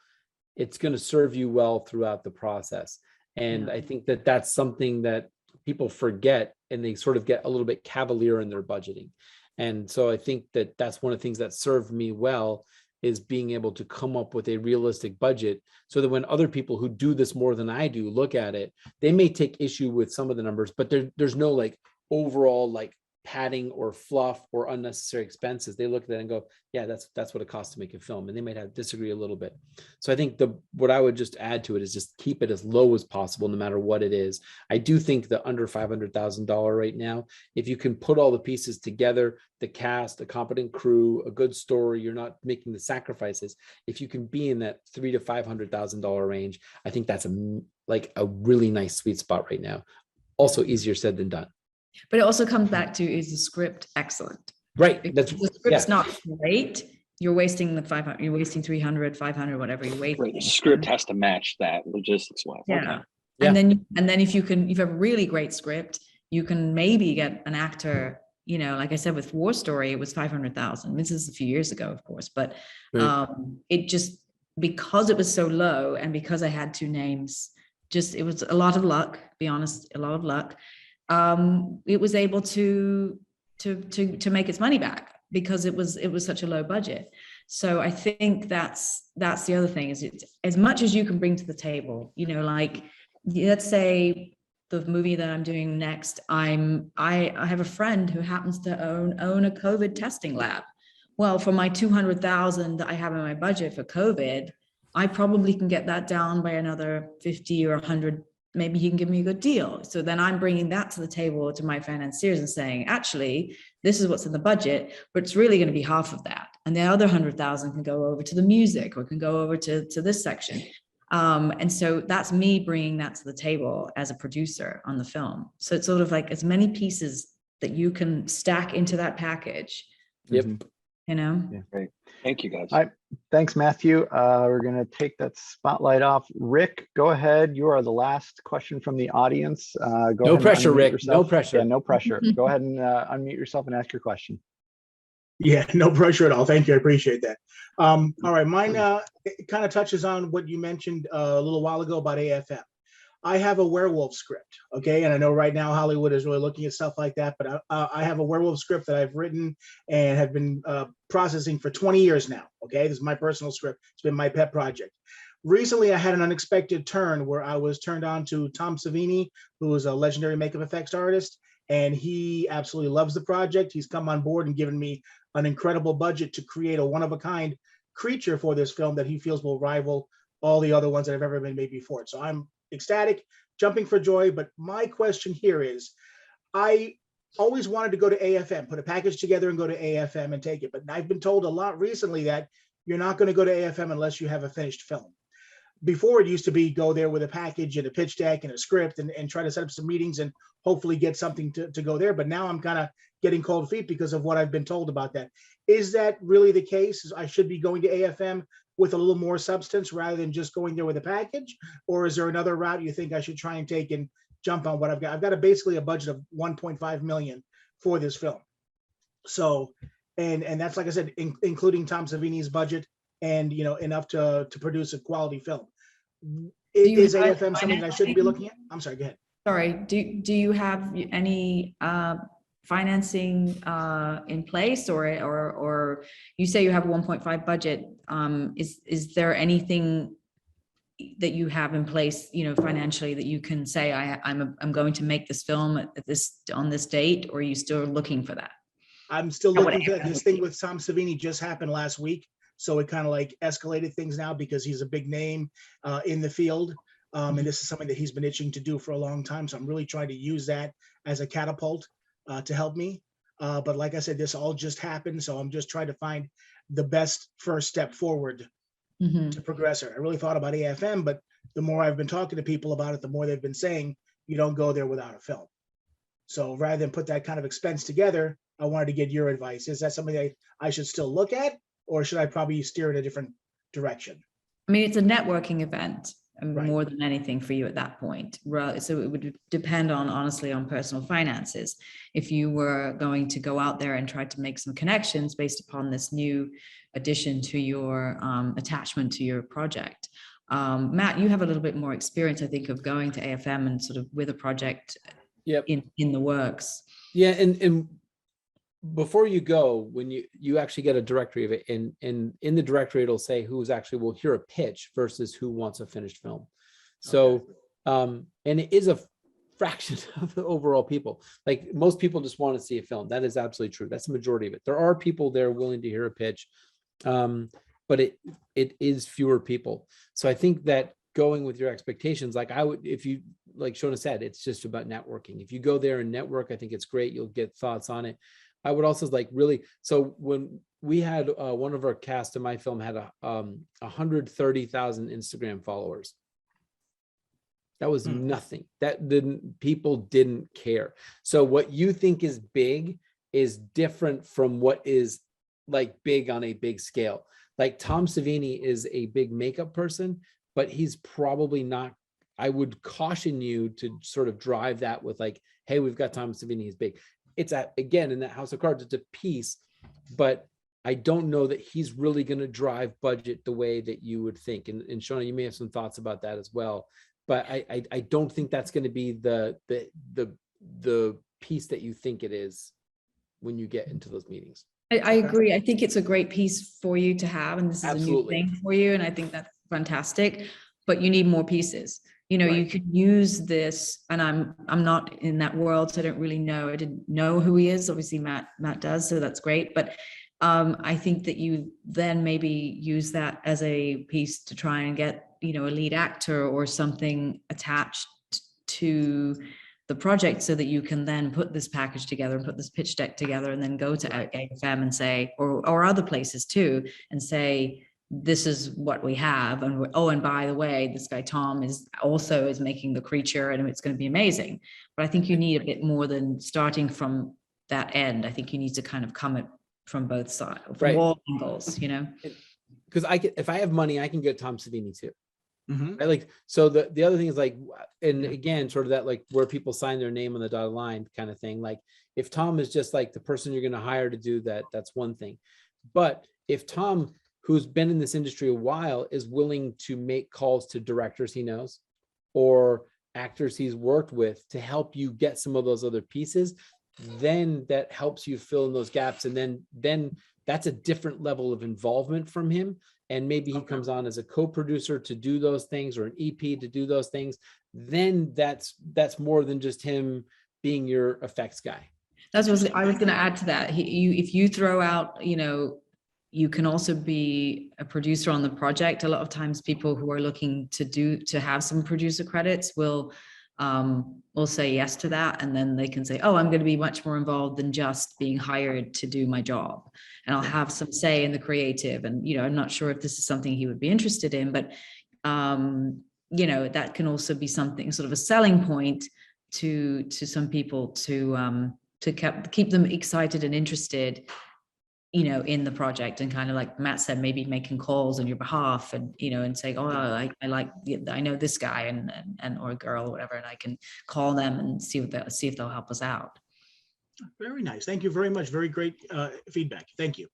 it's going to serve you well throughout the process. And I think that that's something that people forget, and they sort of get a little bit cavalier in their budgeting. And so I think that that's one of the things that served me well, is being able to come up with a realistic budget, so that when other people who do this more than I do look at it, they may take issue with some of the numbers, but there's no like overall like padding or fluff or unnecessary expenses. They look at that and go, yeah, that's what it costs to make a film. And they might have disagree a little bit. So I think what I would just add to it is just keep it as low as possible, no matter what it is. I do think the under $500,000 right now, if you can put all the pieces together, the cast, a competent crew, a good story, you're not making the sacrifices. If you can be in that $300,000 to $500,000 range, I think that's a really nice sweet spot right now. Also easier said than done. But it also comes back to, is the script excellent? Right. If That's the script's not great, you're wasting the 500, you're wasting 300, 500, whatever you're wasting. Right. The script has to match that logistics wise. Yeah. Okay. Yeah. And then if you have a really great script, you can maybe get an actor, like I said, with War Story, it was 500,000. This is a few years ago, of course, but Right. it just, because it was so low and because I had two names, it was a lot of luck, be honest, a lot of luck. It was able to make its money back because it was such a low budget. So I think that's the other thing, is it's as much as you can bring to the table, like let's say the movie that I'm doing next, I have a friend who happens to own a COVID testing lab. Well, for my 200,000 that I have in my budget for COVID, I probably can get that down by another 50 or 100. Maybe he can give me a good deal. So then I'm bringing that to the table to my financiers and saying, actually, this is what's in the budget, but it's really going to be half of that. And the other 100,000 can go over to the music or can go over to this section. And so that's me bringing that to the table as a producer on the film. So it's sort of like as many pieces that you can stack into that package. Yep. Yeah, Great. Thank you, guys. All right. Thanks, Matthew. We're going to take that spotlight off. Rick, go ahead. You are the last question from the audience. Go ahead. No pressure, unmute Rick. yourself. No pressure. Yeah, no pressure. Go ahead and unmute yourself and ask your question. Yeah, no pressure at all. Thank you. I appreciate that. All right, mine kind of touches on what you mentioned a little while ago about AFM. I have a werewolf script, okay? And I know right now Hollywood is really looking at stuff like that, but I have a werewolf script that I've written and have been processing for 20 years now, okay? This is my personal script. It's been my pet project. Recently, I had an unexpected turn where I was turned on to Tom Savini, who is a legendary makeup effects artist, and he absolutely loves the project. He's come on board and given me an incredible budget to create a one-of-a-kind creature for this film that he feels will rival all the other ones that have ever been made before. So I'm ecstatic, jumping for joy. But my question here is, I always wanted to go to AFM, put a package together and go to AFM and take it. But I've been told a lot recently that you're not going to go to AFM unless you have a finished film. Before, it used to be go there with a package and a pitch deck and a script and try to set up some meetings and hopefully get something to go there. But now I'm kind of getting cold feet because of what I've been told about that. Is that really the case? I should be going to AFM with a little more substance rather than just going there with a package? Or is there another route you think I should try and take and jump on what I've got? I've got basically a budget of 1.5 million for this film. So, and that's, like I said, including Tom Savini's budget and, enough to produce a quality film. Is AFM something I shouldn't be looking at? I'm sorry, go ahead. Sorry, do you have any financing in place, or you say you have a 1.5 budget? Is there anything that you have in place, financially, that you can say I'm going to make this film on this date, or are you still looking for that? I'm still looking for that. This thing with Tom Savini just happened last week, so it kind of like escalated things now because he's a big name in the field. And this is something that he's been itching to do for a long time. So I'm really trying to use that as a catapult to help me. But like I said, this all just happened. So I'm just trying to find the best first step forward to progress her. I really thought about AFM, but the more I've been talking to people about it, the more they've been saying, you don't go there without a film. So rather than put that kind of expense together, I wanted to get your advice. Is that something that I should still look at, or should I probably steer in a different direction? I mean, it's a networking event. Right. More than anything for you at that point. So it would depend honestly on personal finances. If you were going to go out there and try to make some connections based upon this new addition to your attachment to your project. Matt, you have a little bit more experience, I think, of going to AFM and sort of with a project in the works. Yeah, and before you go, when you actually get a directory of it, and in the directory it'll say who's actually will hear a pitch versus who wants a finished film. So and it is fraction of the overall people. Like most people just want to see a film. That is absolutely true. That's the majority of it. There are people there willing to hear a pitch, but it is fewer people. So I think that going with your expectations, like I would, if you, like Shona said, it's just about networking. If you go there and network, I think it's great. You'll get thoughts on it. I would also like really, so when we had one of our cast in my film had 130,000 Instagram followers. That was nothing. People didn't care. So what you think is big is different from what is like big on a big scale. Like Tom Savini is a big makeup person, but he's probably not, I would caution you to sort of drive that with like, hey, we've got Tom Savini, he's big. It's again, in that house of cards, it's a piece, but I don't know that he's really going to drive budget the way that you would think. And Shona, you may have some thoughts about that as well. But I don't think that's going to be the piece that you think it is when you get into those meetings. I agree. I think it's a great piece for you to have, and this is Absolutely. a new thing for you, and I think that's fantastic. But you need more pieces. You know, Right. you could use this, and I'm not in that world, so I don't really know. I didn't know who he is. Obviously, Matt does, so that's great. But I think that you then maybe use that as a piece to try and get, you know, a lead actor or something attached to the project, so that you can then put this package together and put this pitch deck together, and then go to AFM and say, or other places too, and say, this is what we have, and and by the way, this guy Tom is making the creature, and it's going to be amazing. But I think you need a bit more than starting from that end. I think you need to kind of come at from both sides, from all angles, you know. Because if I have money, I can get Tom Savini too. Mhm. Right? Like, so the other thing is like, and again, sort of that like where people sign their name on the dotted line kind of thing. Like if Tom is just like the person you're going to hire to do that, that's one thing. But if Tom, who's been in this industry a while, is willing to make calls to directors he knows or actors he's worked with to help you get some of those other pieces, then that helps you fill in those gaps. And then that's a different level of involvement from him. And maybe he comes on as a co-producer to do those things, or an EP to do those things. Then that's more than just him being your effects guy. That's what I was going to add to that. If you throw out, you know, you can also be a producer on the project. A lot of times people who are looking to have some producer credits will say yes to that, and then they can say, oh, I'm going to be much more involved than just being hired to do my job, and I'll have some say in the creative. And, you know, I'm not sure if this is something he would be interested in, but you know, that can also be something, sort of a selling point to some people to keep them excited and interested, you know, in the project. And kind of like Matt said, maybe making calls on your behalf, and, you know, and saying, oh, I know this guy and or a girl or whatever, and I can call them and see if they'll help us out. Very nice. Thank you very much. Very great feedback. Thank you.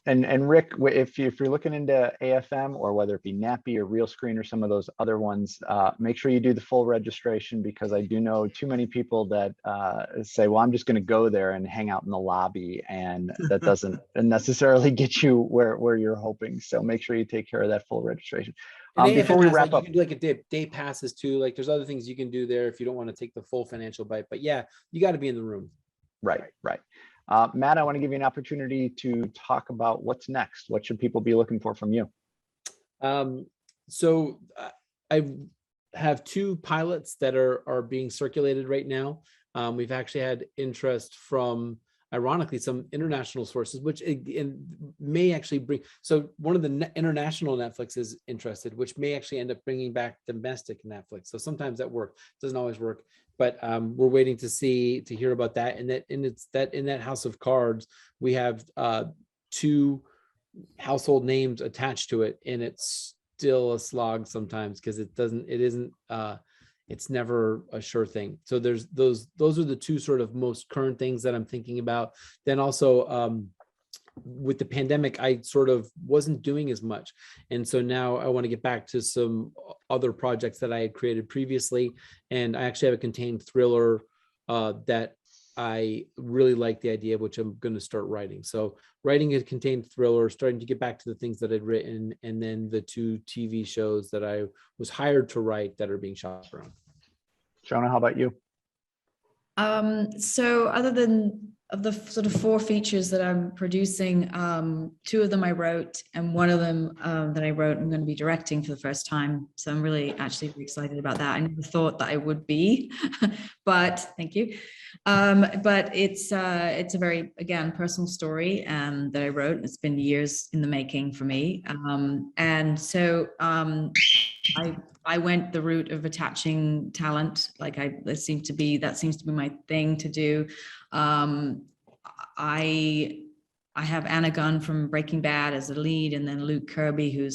And Rick, if you're looking into AFM, or whether it be Nappy or Real Screen or some of those other ones, make sure you do the full registration, because I do know too many people that say, well, I'm just going to go there and hang out in the lobby, and that doesn't necessarily get you where you're hoping. So make sure you take care of that full registration. Before we wrap up, you can do like a day passes too. Like there's other things you can do there if you don't want to take the full financial bite. But yeah, you got to be in the room. Right. Matt, I want to give you an opportunity to talk about what's next. What should people be looking for from you? So I have 2 pilots that are being circulated right now. We've actually had interest from, ironically, some international sources, which may actually bring. So one of the international Netflix is interested, which may actually end up bringing back domestic Netflix. So sometimes that works. Doesn't always work. But we're waiting to hear about that. And in that house of cards, we have 2 household names attached to it, and it's still a slog sometimes because it's never a sure thing. So those are the 2 sort of most current things that I'm thinking about. Then also with the pandemic, I sort of wasn't doing as much. And so now I want to get back to some other projects that I had created previously. And I actually have a contained thriller that I really like the idea of, which I'm going to start writing. So writing a contained thriller, starting to get back to the things that I'd written, and then the 2 TV shows that I was hired to write that are being shot around. Shona, how about you? So other than of the sort of 4 features that I'm producing, 2 of them I wrote, and one of them that I wrote, I'm going to be directing for the first time. So I'm really actually excited about that. I never thought that I would be, but thank you. But it's a very, again, personal story that I wrote. It's been years in the making for me. And so I went the route of attaching talent. Like that seems to be my thing to do. I have Anna Gunn from Breaking Bad as a lead, and then Luke Kirby, who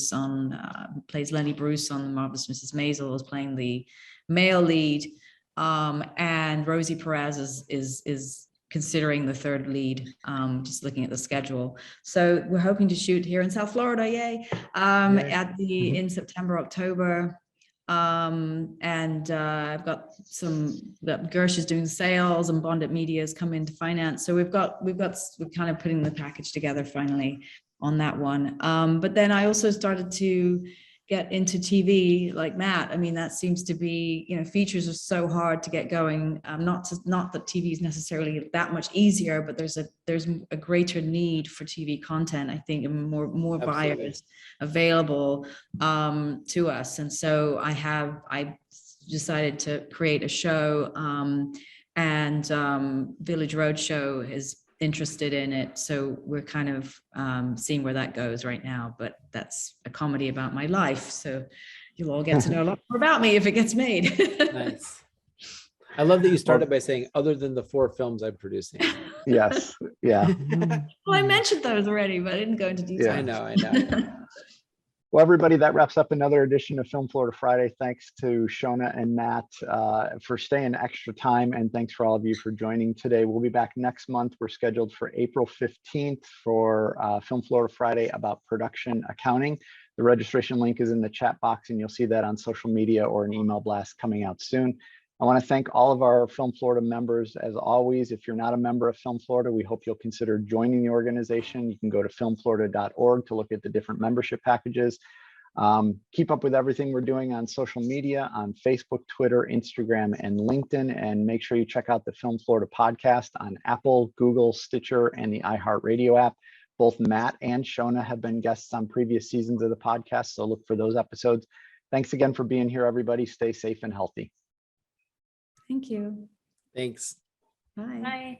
plays Lenny Bruce on The Marvelous Mrs. Maisel, is playing the male lead. And Rosie Perez is considering the 3rd lead, just looking at the schedule. So we're hoping to shoot here in South Florida, yay, in September, October. I've got Gersh is doing sales, and Bondit Media has come into finance. So we're kind of putting the package together finally on that one. But then I also started to get into TV like Matt. I mean, that seems to be, features are so hard to get going. Not that TV is necessarily that much easier, but there's a greater need for TV content, I think, and more buyers available to us. And so I decided to create a show, and Village Roadshow is interested in it. So we're kind of seeing where that goes right now, but that's a comedy about my life. So you'll all get to know a lot more about me if it gets made. Nice. I love that you started by saying, other than the 4 films I'm producing. Yes. Yeah. Well, I mentioned those already, but I didn't go into detail. Yeah. I know. Well, everybody, that wraps up another edition of Film Florida Friday. Thanks to Shona and Matt for staying extra time, and thanks for all of you for joining today. We'll be back next month. We're scheduled for April 15th for Film Florida Friday about production accounting. The registration link is in the chat box, and you'll see that on social media or an email blast coming out soon. I want to thank all of our Film Florida members. As always, if you're not a member of Film Florida, we hope you'll consider joining the organization. You can go to filmflorida.org to look at the different membership packages. Keep up with everything we're doing on social media, on Facebook, Twitter, Instagram, and LinkedIn. And make sure you check out the Film Florida podcast on Apple, Google, Stitcher, and the iHeartRadio app. Both Matt and Shona have been guests on previous seasons of the podcast, so look for those episodes. Thanks again for being here, everybody. Stay safe and healthy. Thank you. Thanks. Bye. Bye.